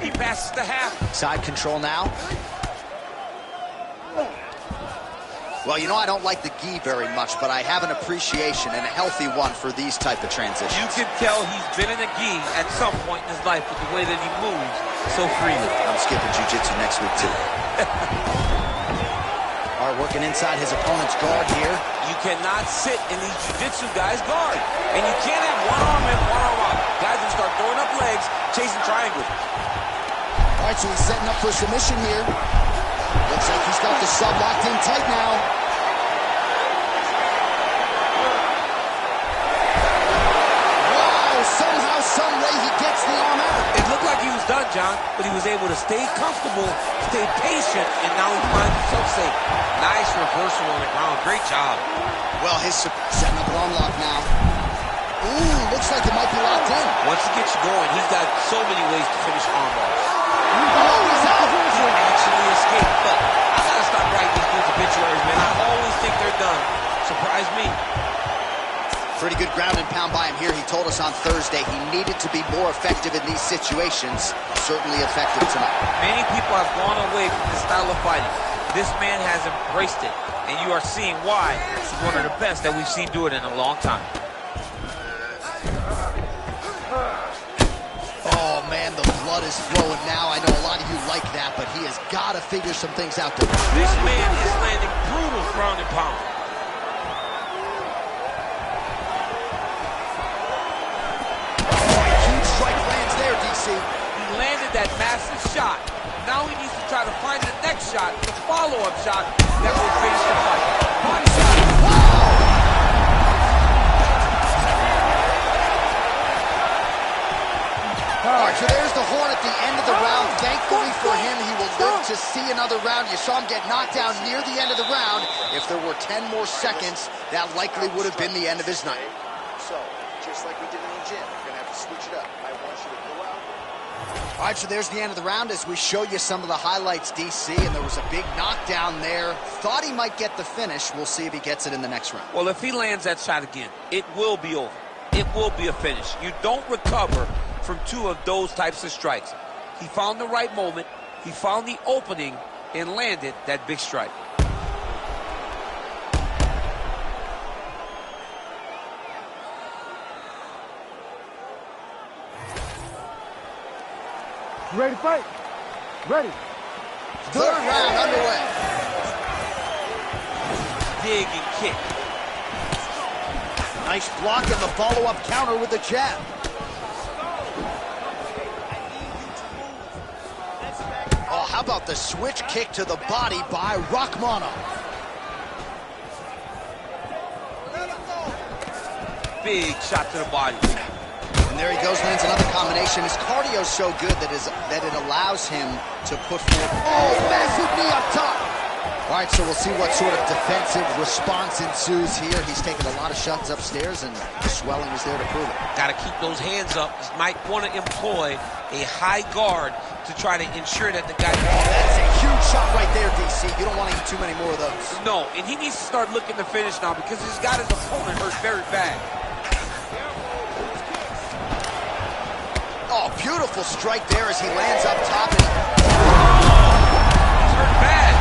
He passes the half. Side control now. Well, you know, I don't like the gi very much, but I have an appreciation and a healthy one for these type of transitions. You can tell he's been in a gi at some point in his life with the way that he moves so freely. I'm skipping jiu-jitsu next week, too. All right, working inside his opponent's guard here. You cannot sit in these jiu-jitsu guys' guard. And you can't have one arm in, one arm out. Guys will start throwing up legs, chasing triangles. All right, so he's setting up for submission here. Looks like he's got the sub locked in tight now. Wow, somehow, some way he gets the arm out. It looked like he was done, John, but he was able to stay comfortable, stay patient, and now he finds himself safe. Nice reversal on the ground. Great job. Well, his setting up an arm lock now. Ooh, looks like it might be locked in. Once he gets you going, he's got so many ways to finish armbars. Oh, he's out. He actually escaped, but I gotta stop writing these dudes obituaries, man. I always think they're done. Surprise me. Pretty good ground and pound by him here. He told us on Thursday he needed to be more effective in these situations. Certainly effective tonight. Many people have gone away from this style of fighting. This man has embraced it, and you are seeing why he's one of the best that we've seen do it in a long time. Oh, man, the blood is flowing now. I know a lot of you like that, but he has got to figure some things out there. This man is landing brutal ground and pound. He landed that massive shot. Now he needs to try to find the next shot, the follow-up shot that will finish the fight. Body shot. All right, so there's the horn at the end of the round. Thankfully for him, he will live to see another round. You saw him get knocked down near the end of the round. If there were 10 more seconds, that likely would have been the end of his night. So, just like we did in the gym, we're going to have to switch it up. I want you to go out. All right, so there's the end of the round as we show you some of the highlights, DC, and there was a big knockdown there. Thought he might get the finish. We'll see if he gets it in the next round. Well, if he lands that shot again, it will be over. It will be a finish. You don't recover from two of those types of strikes. He found the right moment, he found the opening, and landed that big strike. Ready to fight? Ready. Third round underway. Dig and kick. Nice block and the follow-up counter with the jab. Oh, how about the switch kick to the body by Rahmanov? Big shot to the body. And there he goes, lands another combination. His cardio's so good that it allows him to put forth. Oh, massive knee up top. All right, so we'll see what sort of defensive response ensues here. He's taken a lot of shots upstairs, and the swelling is there to prove it. Got to keep those hands up. He might want to employ a high guard to try to ensure that the guy... Oh, that's a huge shot right there, DC. You don't want to eat too many more of those. No, and he needs to start looking to finish now because he's got his opponent hurt very bad. Oh, beautiful strike there as he lands up top. And... He's hurt bad.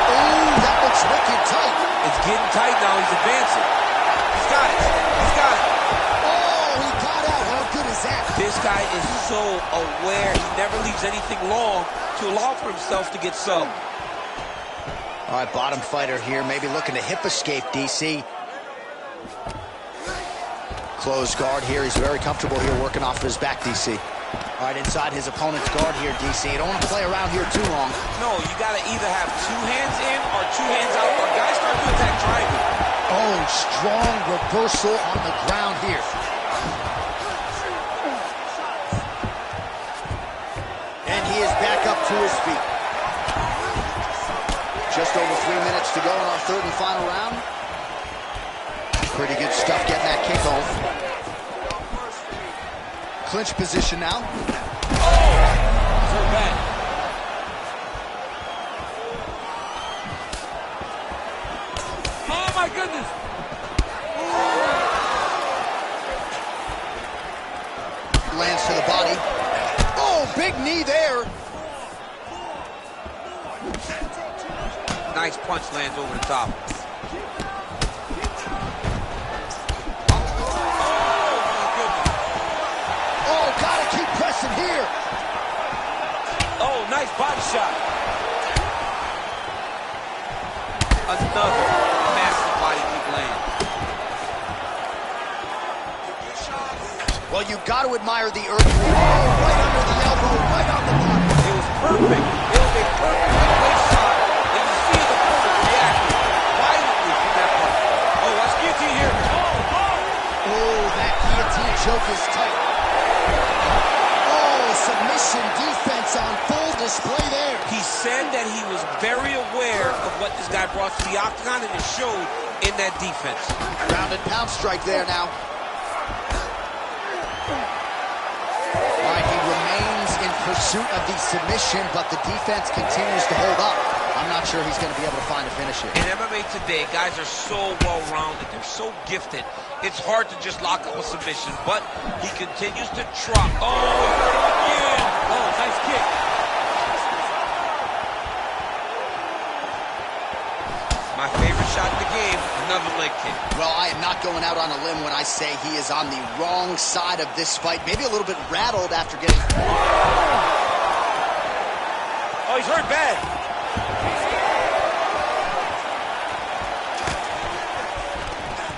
Ooh, that looks wicked tight. It's getting tight now. He's advancing. He's got it. He's got it. Oh, he got out. How good is that? This guy is so aware. He never leaves anything long to allow for himself to get subbed. All right, bottom fighter here, maybe looking to hip escape, DC. Closed guard here. He's very comfortable here working off of his back, DC. All right, inside his opponent's guard here, DC. You don't want to play around here too long. No, you got to either have two hands in or two hands out, or guys start to attack triangle. Oh, strong reversal on the ground here. And he is back up to his feet. Just over 3 minutes to go in our third and final round. Pretty good stuff getting that kick home. Clinch position now. Oh! Turn back. Oh, my goodness. Lands to the body. Oh, big knee there. Nice punch lands over the top. Here. Oh, nice body shot. Another massive body kick land. Well, you got to admire the earth. Oh, right under the elbow, right on the bottom. It was perfect. It was a perfect place shot. And you see the opponent reacting violently from that punch. Oh, watch guillotine here. Oh, that guillotine choke is tight. Submission defense on full display there. He said that he was very aware of what this guy brought to the octagon, and it showed in that defense. Ground and pound strike there now. All right, he remains in pursuit of the submission, but the defense continues to hold up. I'm not sure he's going to be able to find a finish here. In MMA today, guys are so well-rounded. They're so gifted. It's hard to just lock up a submission, but he continues to try. Oh, again. Oh, nice kick. My favorite shot in the game, another leg kick. Well, I am not going out on a limb when I say he is on the wrong side of this fight. Maybe a little bit rattled after getting... Oh, he's hurt bad.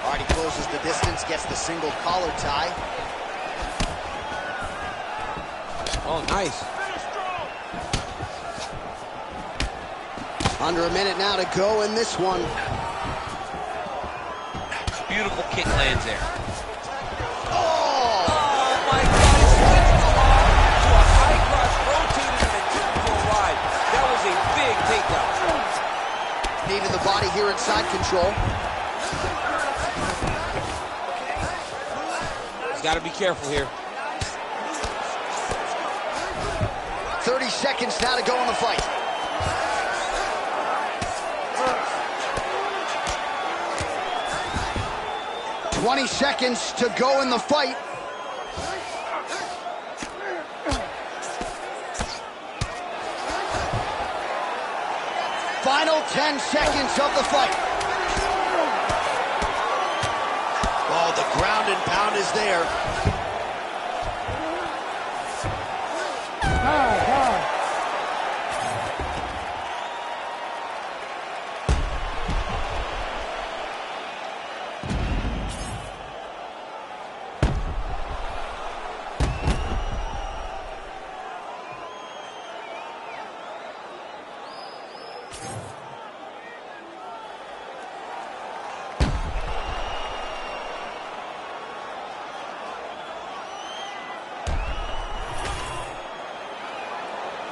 All right, he closes the distance, gets the single collar tie. Oh, nice. Under a minute now to go in this one. Beautiful kick lands there. Oh! Oh, my God. He switched the arm to a high cross, rotated him and took him for a ride. That was a big takedown. Knee to the body here in side control. He's got to be careful here. 30 seconds now to go in the fight. $20 seconds to go in the fight. Final 10 seconds of the fight. Oh, the ground and pound is there.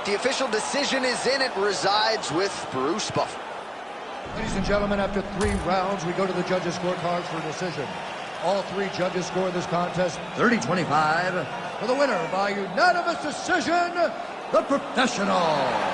The official decision is in. It resides with Bruce Buffer. Ladies and gentlemen, after 3 rounds, we go to the judges' scorecards for decision. All 3 judges score this contest 30-25 for the winner by unanimous decision, the professional.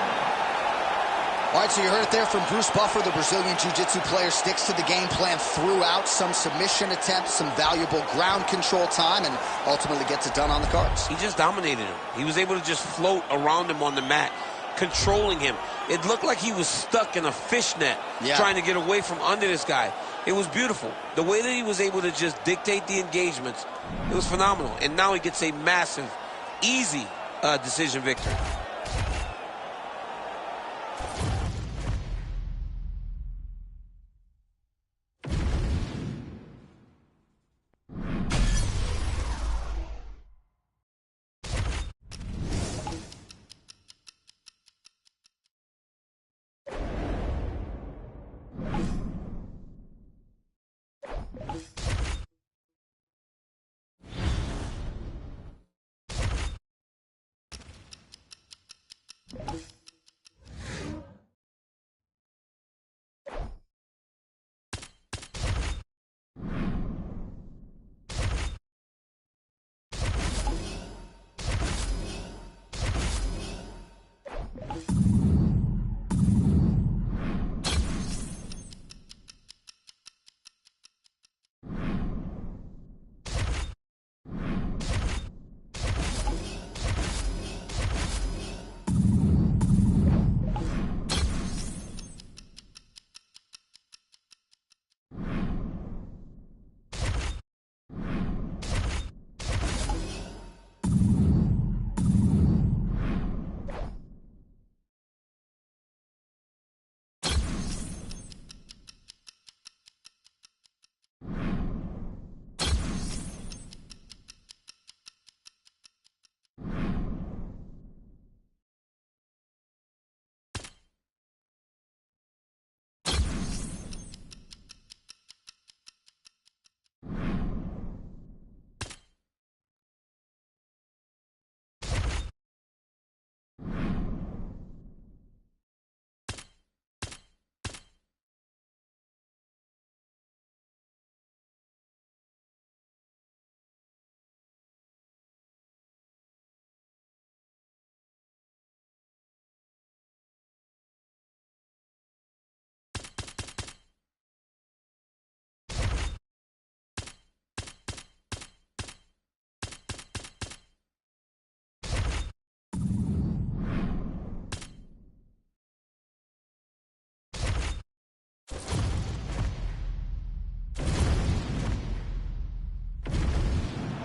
All right, so you heard it there from Bruce Buffer. The Brazilian Jiu-Jitsu player sticks to the game plan throughout. Some submission attempts, some valuable ground control time, and ultimately gets it done on the cards. He just dominated him. He was able to just float around him on the mat, controlling him. It looked like he was stuck in a fishnet trying to get away from under this guy. It was beautiful. The way that he was able to just dictate the engagements, it was phenomenal. And now he gets a massive, easy decision victory.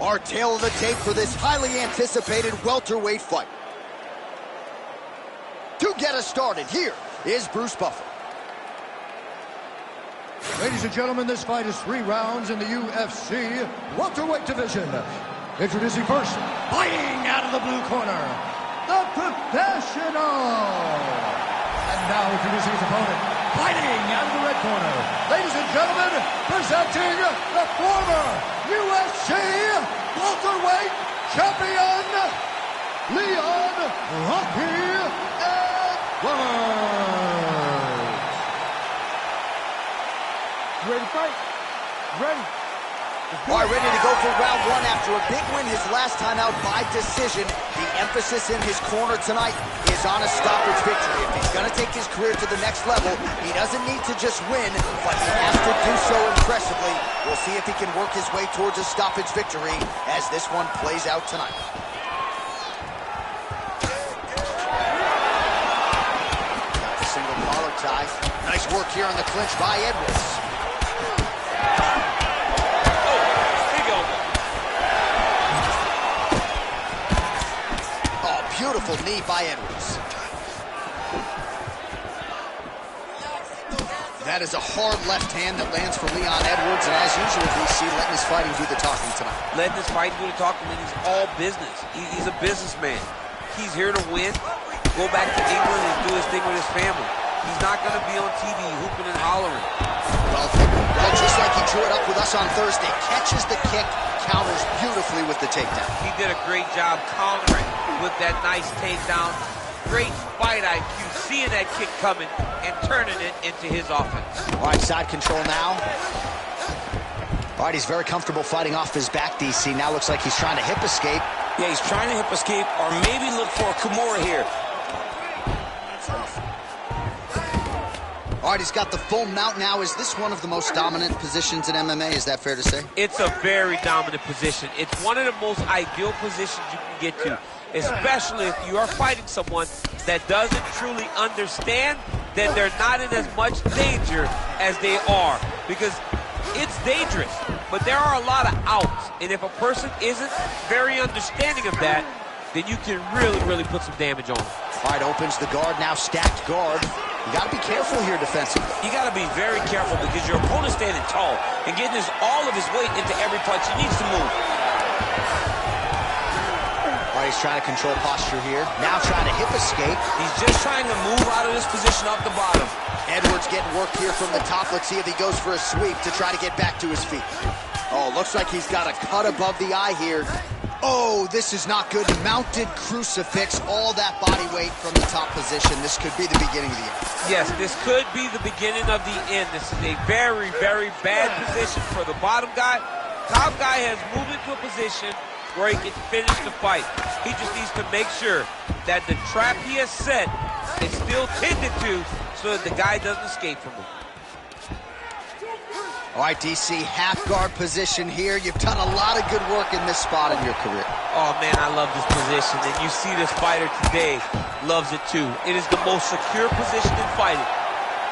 Our tale of the tape for this highly anticipated welterweight fight. To get us started, here is Bruce Buffer. Ladies and gentlemen, this fight is 3 rounds in the UFC welterweight division. Introducing first, fighting out of the blue corner, the Professional. And now introducing his opponent, fighting out of the red corner. Ladies and gentlemen, presenting the former UFC welterweight champion, Leon Rocky Edwards. Ready to fight? Ready. All right, ready to go for round 1 after a big win his last time out by decision. The emphasis in his corner tonight is on a stoppage victory. If he's going to take his career to the next level, he doesn't need to just win, but he has to do so impressively. We'll see if he can work his way towards a stoppage victory as this one plays out tonight. Single collar tie. Nice work here on the clinch by Edwards. Beautiful knee by Edwards. That is a hard left hand that lands for Leon Edwards, and as usual, DC letting his fighting do the talking tonight. Letting his fighting do the talking, and he's all business. He's a businessman. He's here to win, go back to England and do his thing with his family. He's not going to be on TV hooping and hollering. Well, just like he drew it up with us on Thursday, catches the kick, counters beautifully with the takedown. He did a great job countering with that nice takedown. Great fight IQ, seeing that kick coming and turning it into his offense. All right, side control now. All right, he's very comfortable fighting off his back, DC. Now looks like he's trying to hip escape. Yeah, he's trying to hip escape or maybe look for a Kimura here. All right, he's got the full mount now. Is this one of the most dominant positions in MMA? Is that fair to say? It's a very dominant position. It's one of the most ideal positions you can get to, especially if you are fighting someone that doesn't truly understand that they're not in as much danger as they are. Because it's dangerous, but there are a lot of outs. And if a person isn't very understanding of that, then you can really put some damage on them. All right, opens the guard, now stacked guard. You got to be careful here defensively. You got to be very careful because your opponent's standing tall and getting all of his weight into every punch. He needs to move. All right, he's trying to control posture here. Now trying to hip escape. He's just trying to move out of this position off the bottom. Edwards getting work here from the top. Let's see if he goes for a sweep to try to get back to his feet. Oh, looks like he's got a cut above the eye here. Oh, this is not good. Mounted crucifix, all that body weight from the top position. This could be the beginning of the end. Yes, this could be the beginning of the end. This is a very bad position for the bottom guy. Top guy has moved into a position where he can finish the fight. He just needs to make sure that the trap he has set is still tended to so that the guy doesn't escape from him. All right, DC, half guard position here. You've done a lot of good work in this spot in your career. Oh, man, I love this position. And you see this fighter today loves it, too. It is the most secure position in fighting.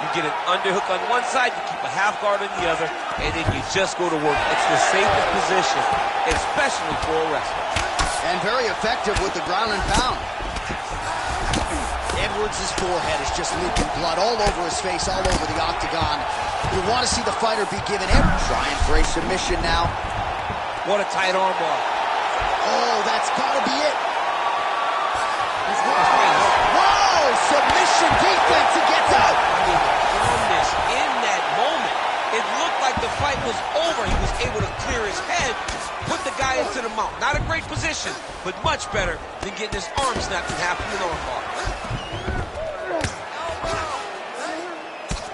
You get an underhook on one side, you keep a half guard on the other, and then you just go to work. It's the safest position, especially for a wrestler. And very effective with the ground and pound. Edwards' forehead is just leaking blood all over his face, all over the octagon. You want to see the fighter be given every trying for a submission now. What a tight arm bar. Oh, that's got to be it. Whoa, submission defense to get out. I mean, calmness in that moment. It looked like the fight was over. He was able to clear his head, put the guy into the mount. Not a great position, but much better than getting his arm snapped in half with an arm bar.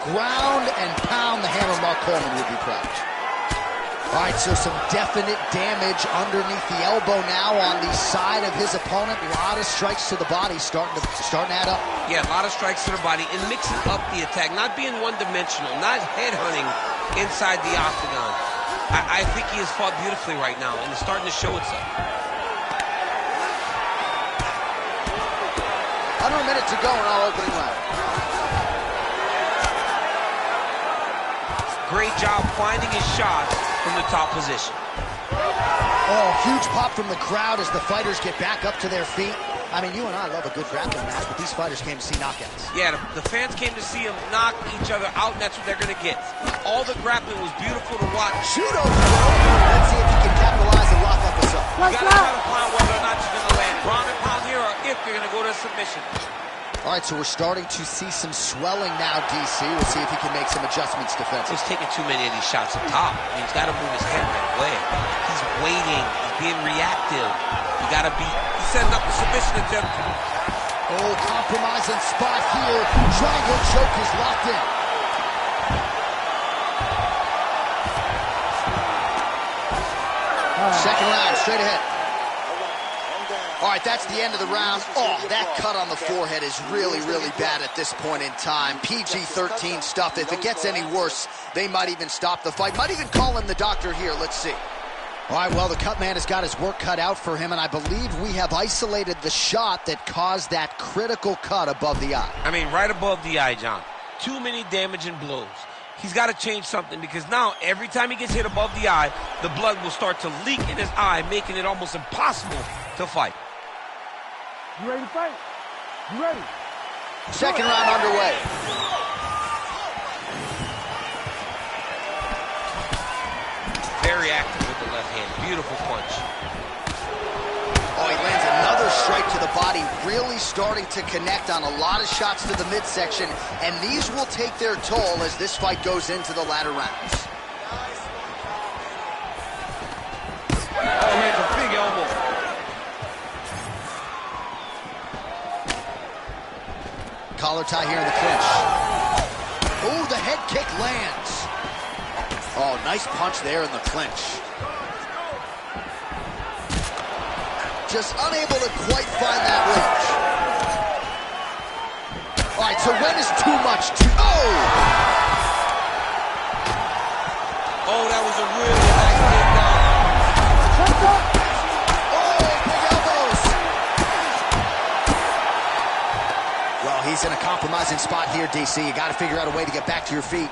Ground and pound, the hammer Mark Coleman would be proud. All right, so some definite damage underneath the elbow now on the side of his opponent. A lot of strikes to the body starting to add up. Yeah, a lot of strikes to the body and mixing up the attack, not being one-dimensional, not headhunting inside the octagon. I think he has fought beautifully right now, and it's starting to show itself. Under a minute to go in our opening round. Great job finding his shots from the top position. Oh, huge pop from the crowd as the fighters get back up to their feet. I mean, you and I love a good grappling match, but these fighters came to see knockouts. Yeah, the fans came to see them knock each other out, and that's what they're going to get. All the grappling was beautiful to watch. Judo throw. Let's see if he can capitalize and lock up us up. You got to try to find whether or not you're going to land ground and pound here or if you're going to go to submission. All right, so we're starting to see some swelling now, DC. We'll see if he can make some adjustments defensively. He's taking too many of these shots up top. I mean, he's got to move his head right away. He's waiting. He's being reactive. You got to be... He's setting up a submission attempt. Oh, compromising spot here. Triangle choke is locked in. Second round, straight ahead. All right, that's the end of the round. Oh, that cut on the forehead is really, really bad at this point in time. PG-13 stuff. If it gets any worse, they might even stop the fight. Might even call in the doctor here. Let's see. All right, well, the cut man has got his work cut out for him, and I believe we have isolated the shot that caused that critical cut above the eye. I mean, right above the eye, John. Too many damaging blows. He's got to change something because now every time he gets hit above the eye, the blood will start to leak in his eye, making it almost impossible to fight. You ready to fight? You ready? Second round underway. Very active with the left hand. Beautiful punch. Oh, he lands another strike to the body, really starting to connect on a lot of shots to the midsection, and these will take their toll as this fight goes into the latter rounds. Oh, he has a big elbow. Collar tie here in the clinch. Oh, the head kick lands. Oh, nice punch there in the clinch. Just unable to quite find that reach. All right, so when is too much too... Oh! Oh, that was a really nice takedown. Oh, big elbows. Well, he's in a compromising spot here, DC. You got to figure out a way to get back to your feet.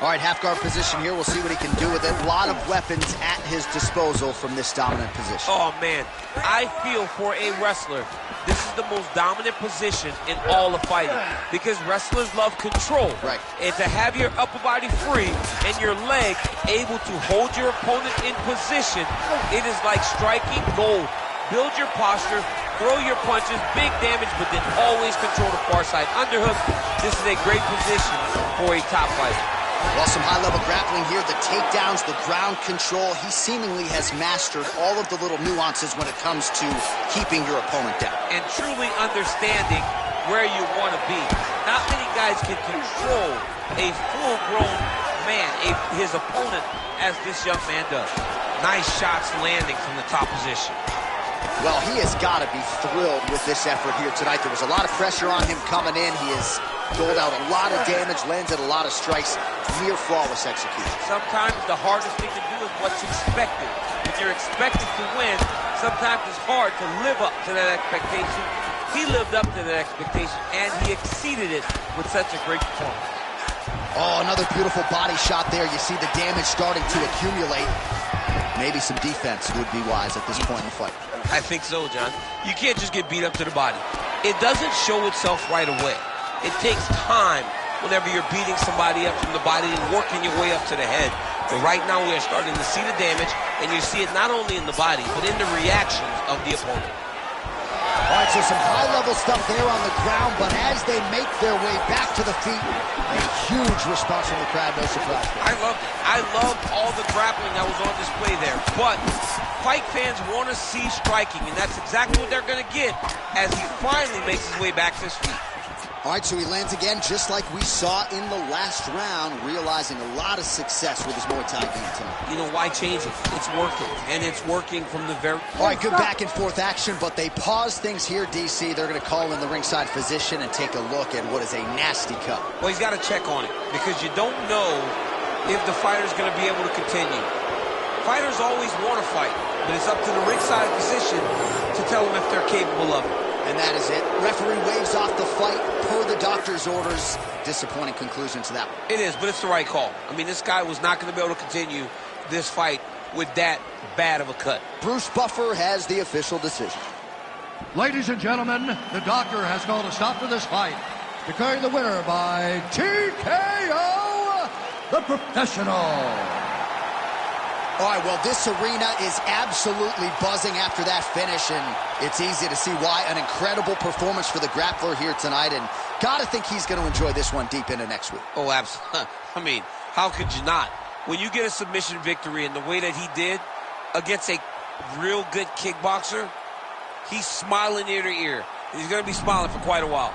All right, half guard position here. We'll see what he can do with it. A lot of weapons at his disposal from this dominant position. Oh, man. I feel for a wrestler, this is the most dominant position in all of fighting because wrestlers love control. Right. And to have your upper body free and your leg able to hold your opponent in position, it is like striking gold. Build your posture, throw your punches, big damage, but then always control the far side underhook. This is a great position for a top fighter. Well, some high-level grappling here, the takedowns, the ground control. He seemingly has mastered all of the little nuances when it comes to keeping your opponent down. And truly understanding where you want to be. Not many guys can control a full-grown man, his opponent, as this young man does. Nice shots landing from the top position. Well, he has got to be thrilled with this effort here tonight. There was a lot of pressure on him coming in. He has doled out a lot of damage, landed a lot of strikes, near flawless execution. Sometimes the hardest thing to do is what's expected. When you're expected to win, sometimes it's hard to live up to that expectation. He lived up to that expectation, and he exceeded it with such a great performance. Oh, another beautiful body shot there. You see the damage starting to accumulate. Maybe some defense would be wise at this point in the fight. I think so, John. You can't just get beat up to the body. It doesn't show itself right away. It takes time whenever you're beating somebody up from the body and working your way up to the head. But right now we are starting to see the damage, and you see it not only in the body, but in the reactions of the opponent. All right, so some high-level stuff there on the ground, but as they make their way back to the feet, a huge response from the crowd, no surprise. I loved it. I loved all the grappling that was on display there. But fight fans want to see striking, and that's exactly what they're going to get as he finally makes his way back to his feet. All right, so he lands again just like we saw in the last round, realizing a lot of success with his Muay Thai game tonight. You know, why change it? It's working, and it's working from the very... All right, good back and forth action, but they pause things here, DC. They're going to call in the ringside physician and take a look at what is a nasty cut. Well, he's got to check on it because you don't know if the fighter's going to be able to continue. Fighters always want to fight, but it's up to the ringside physician to tell them if they're capable of it. And that is it. Referee waves off the fight per the doctor's orders. Disappointing conclusion to that one. It is, but it's the right call. I mean, this guy was not going to be able to continue this fight with that bad of a cut. Bruce Buffer has the official decision. Ladies and gentlemen, the doctor has called a stop to this fight, declaring the winner by TKO, the professional. All right, well, this arena is absolutely buzzing after that finish, and it's easy to see why. An incredible performance for the grappler here tonight, and gotta think he's going to enjoy this one deep into next week. Oh, absolutely. I mean, how could you not? When you get a submission victory in the way that he did against a real good kickboxer, he's smiling ear to ear. He's going to be smiling for quite a while.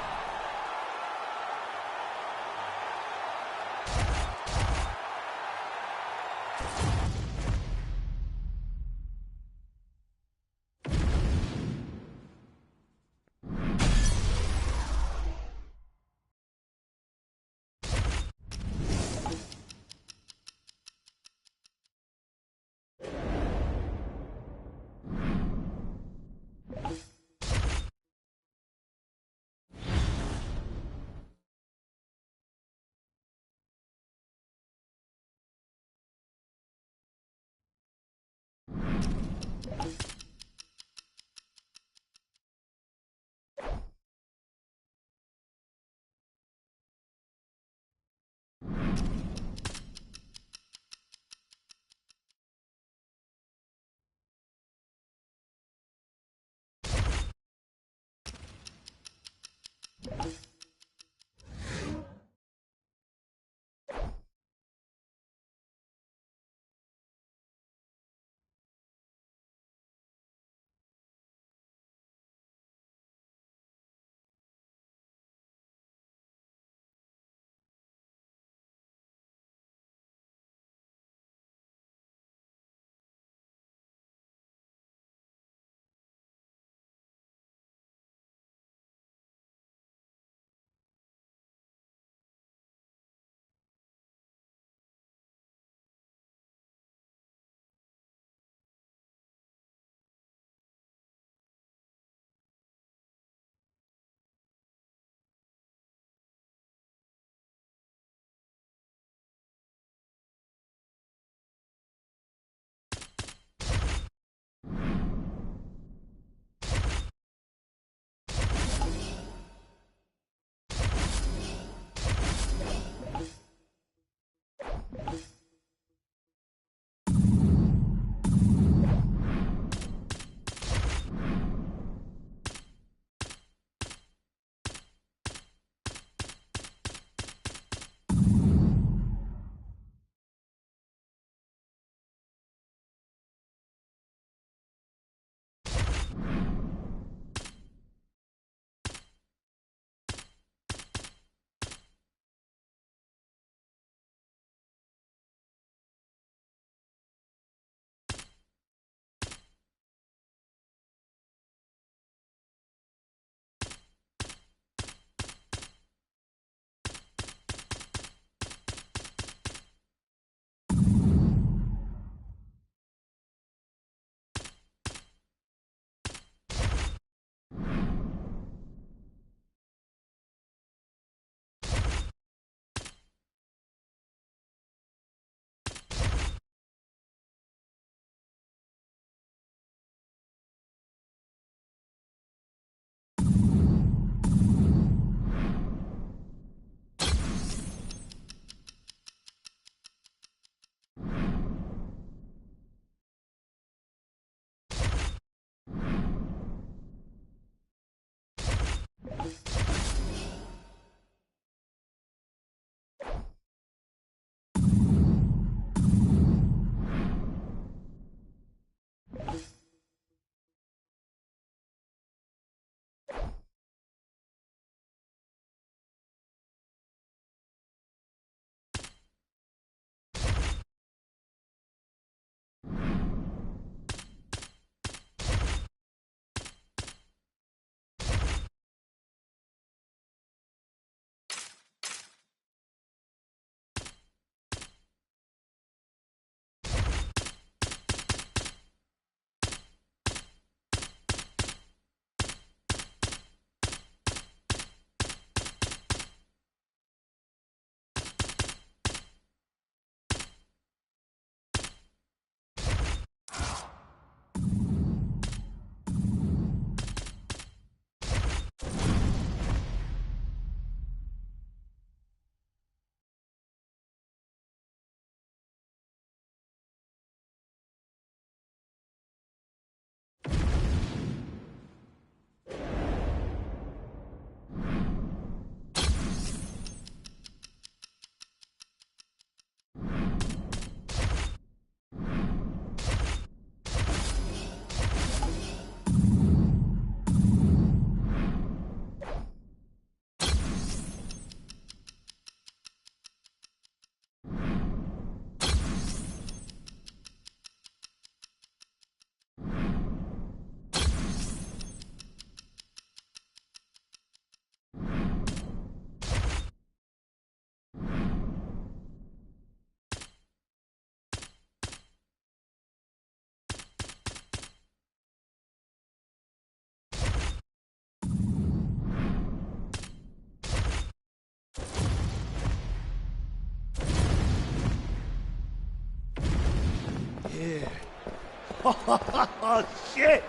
Oh, shit.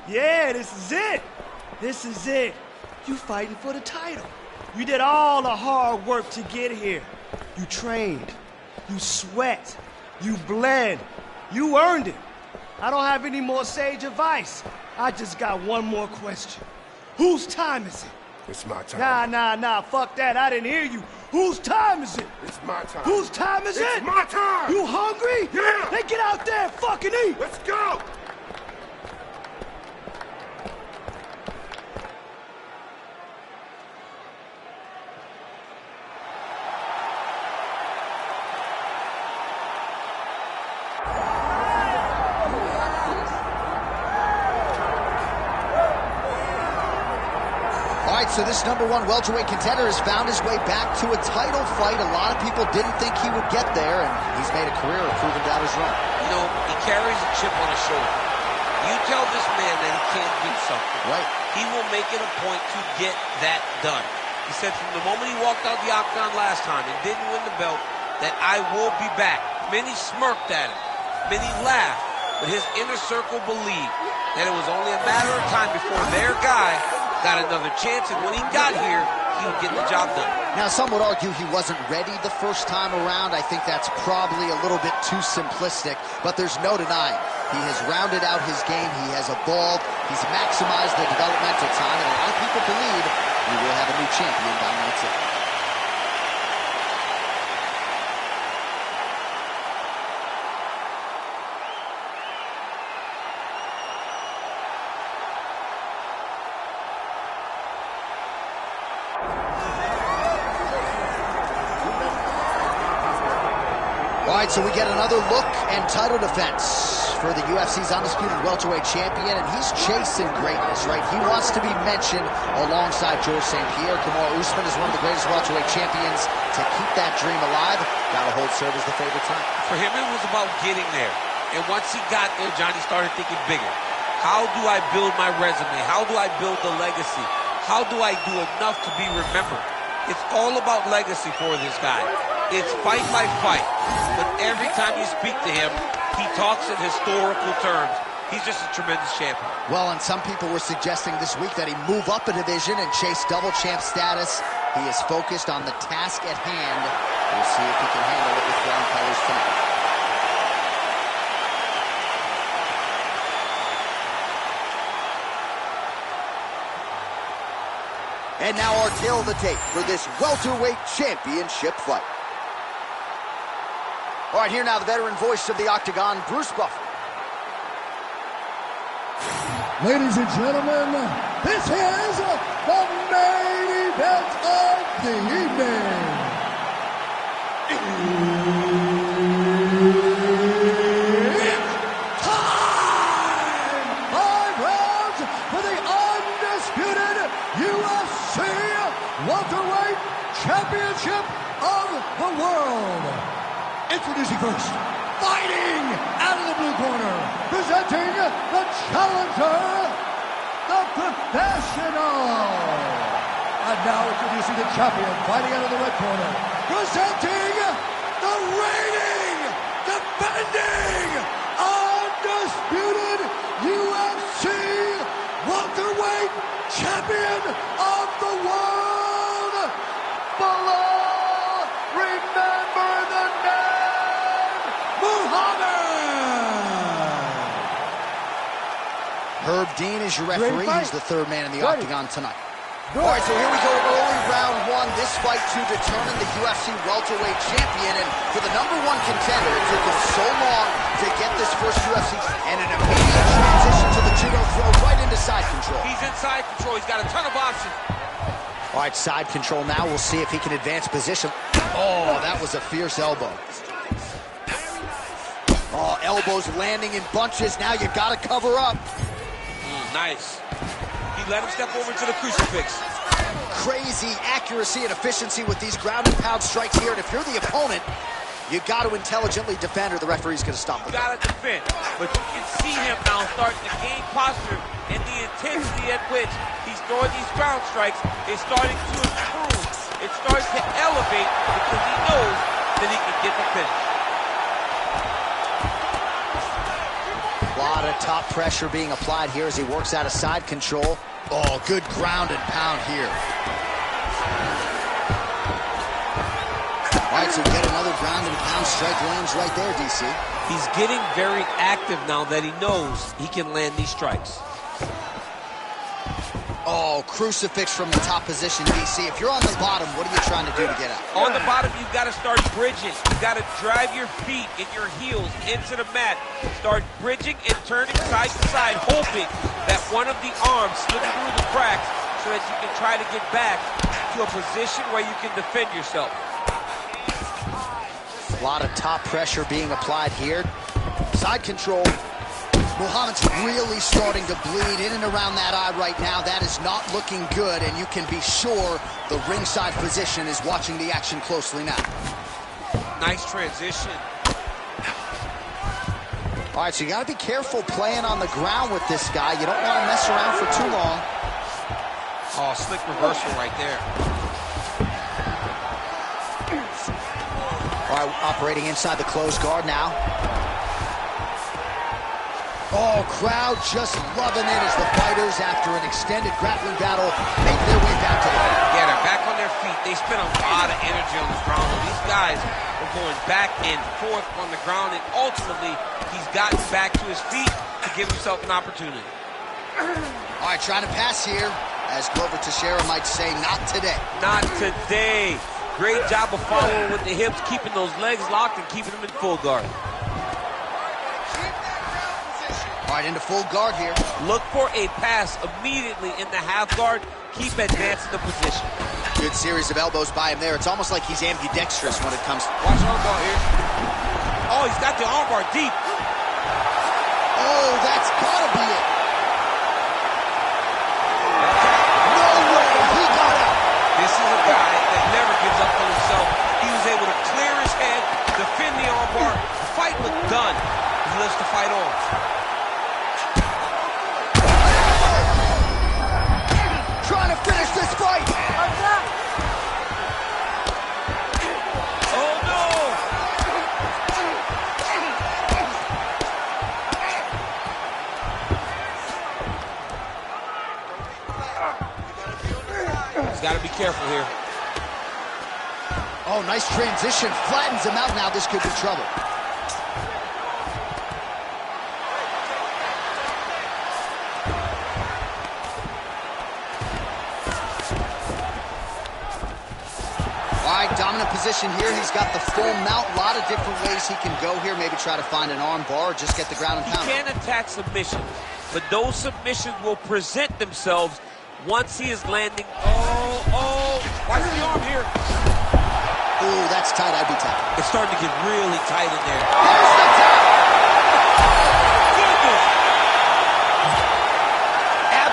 Yeah, this is it. This is it. You fighting for the title. You did all the hard work to get here. You trained. You sweat. You bled. You earned it. I don't have any more sage advice. I just got one more question. Whose time is it? It's my time. Nah, fuck that. I didn't hear you. Whose time is it? It's my time. Whose time is it? It's my time. You hungry? Yeah. Then get out there and fucking eat. Let's go. So this #1 welterweight contender has found his way back to a title fight. A lot of people didn't think he would get there, and he's made a career of proving down his run. You know, he carries a chip on his shoulder. You tell this man that he can't do something. Right. He will make it a point to get that done. He said from the moment he walked out the octagon last time and didn't win the belt, that I will be back. Many smirked at him. Many laughed. But his inner circle believed that it was only a matter of time before their guy got another chance, and when he got here, he would get the job done. Now, some would argue he wasn't ready the first time around. I think that's probably a little bit too simplistic, but there's no denying. He has rounded out his game. He has evolved. He's maximized the developmental time, and a lot of people believe we will have a new champion down the line. All right, so we get another look and title defense for the UFC's undisputed welterweight champion, and he's chasing greatness, right? He wants to be mentioned alongside George St. Pierre. Kamaru Usman is one of the greatest welterweight champions. To keep that dream alive, gotta hold serve as the favorite time. For him, it was about getting there. And once he got there, Johnny started thinking bigger. How do I build my resume? How do I build the legacy? How do I do enough to be remembered? It's all about legacy for this guy. It's fight by fight. But every time you speak to him, he talks in historical terms. He's just a tremendous champion. Well, and some people were suggesting this week that he move up a division and chase double champ status. He is focused on the task at hand. We'll see if he can handle it with flying colors tonight. And now our tail of the tape for this welterweight championship fight. All right, here now the veteran voice of the Octagon, Bruce Buffer. Ladies and gentlemen, this is the main event of the evening. It's time! 5 rounds for the undisputed UFC welterweight championship of the world. Introducing first, fighting out of the blue corner, presenting the challenger, the professional. And now introducing the champion, fighting out of the red corner, presenting the reigning, defending, undisputed UFC welterweight champion of the world, Bilal, remember the name, Herb Dean is your referee. He's the third man in the octagon tonight. All right, so here we go, early round one. This fight to determine the UFC welterweight champion. And for the #1 contender, it took him so long to get this first UFC and an immediate transition to the judo throw right into side control. He's in side control. He's got a ton of options. All right, side control now. We'll see if he can advance position. Oh, that was a fierce elbow. Oh, elbows landing in bunches. Now you got to cover up. Nice. He let him step over to the crucifix. Crazy accuracy and efficiency with these ground and pound strikes here. And if you're the opponent, you got to intelligently defend, or the referee's going to stop You him. got to defend. But you can see him now starting to gain posture, and the intensity at which he's throwing these ground strikes is starting to improve. It's starting to elevate because he knows that he can get the finish. A lot of of top pressure being applied here as he works out of side control. Oh, good ground and pound here. All right, so we get another ground and pound strike lands right there, DC. He's getting very active now that he knows he can land these strikes. Oh, crucifix from the top position, DC. If you're on the bottom, what are you trying to do to get out? On the bottom, you've got to start bridging. You've got to drive your feet and your heels into the mat. Start bridging and turning side to side, hoping that one of the arms slips through the cracks so that you can try to get back to a position where you can defend yourself. A lot of top pressure being applied here. Side control. Muhammad's really starting to bleed in and around that eye right now. That is not looking good, and you can be sure the ringside physician is watching the action closely now. Nice transition. All right, so you got to be careful playing on the ground with this guy. You don't want to mess around for too long. Oh, slick reversal right there. All right, operating inside the closed guard now. Oh, crowd just loving it as the fighters, after an extended grappling battle, make their way back to the ring. Yeah, they're back on their feet. They spent a lot of energy on the ground. These guys were going back and forth on the ground, and ultimately, he's gotten back to his feet to give himself an opportunity. All right, trying to pass here. As Glover Teixeira might say, not today. Not today. Great job of following with the hips, keeping those legs locked and keeping them in full guard. All right, into full guard here. Look for a pass immediately in the half guard. Keep advancing the position. Good series of elbows by him there. It's almost like he's ambidextrous when it comes to... Watch armbar here. Oh, he's got the armbar deep. Oh, that's gotta be it. No way, he got out. This is a guy that never gives up on himself. He was able to clear his head, defend the armbar. The fight looked done. He lives to fight on. Trying to finish this fight. Oh, no. He's got to be careful here. Oh, nice transition. Flattens him out now. This could be trouble. Dominant position here. He's got the full mount. A lot of different ways he can go here. Maybe try to find an arm bar or just get the ground and pound. He can attack submissions, but those submissions will present themselves once he is landing. Oh, watch the arm here. Ooh, that's tight. I'd be tight. It's starting to get really tight in there. There's the tap.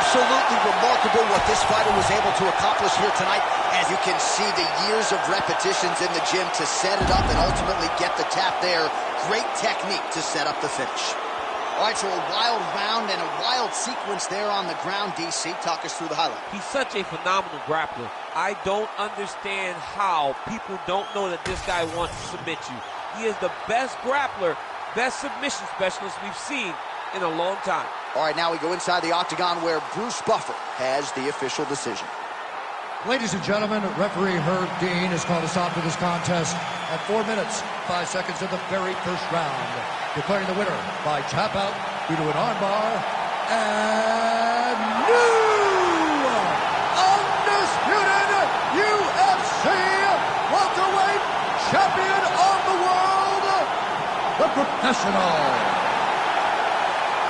Absolutely remarkable what this fighter was able to accomplish here tonight. As you can see, the years of repetitions in the gym to set it up and ultimately get the tap there. Great technique to set up the finish. All right, so a wild round and a wild sequence there on the ground, DC. Talk us through the highlight. He's such a phenomenal grappler. I don't understand how people don't know that this guy wants to submit you. He is the best grappler, best submission specialist we've seen in a long time. All right, now we go inside the octagon where Bruce Buffer has the official decision. Ladies and gentlemen, referee Herb Dean has called a stop to this contest at 4 minutes, 5 seconds of the very first round, declaring the winner by tap out due to an armbar and new undisputed UFC welterweight champion of the world, the Professional.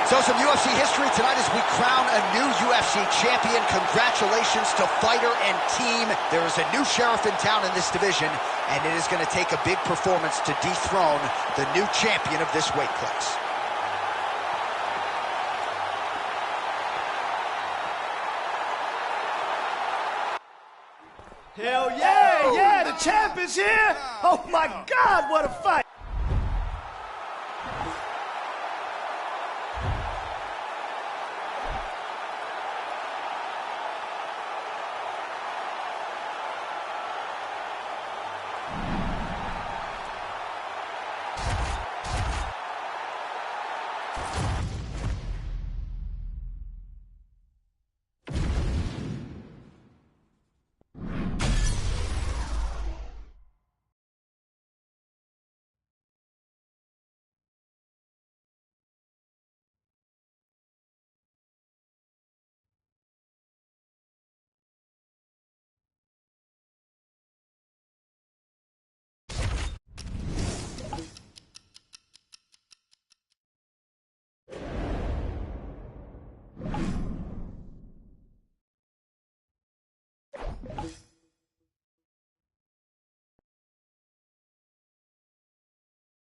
So some UFC history tonight as we crown a new UFC champion. Congratulations to fighter and team. There is a new sheriff in town in this division, and it is going to take a big performance to dethrone the new champion of this weight class. Hell yeah, the champ is here. Oh my God, what a fight. Bye.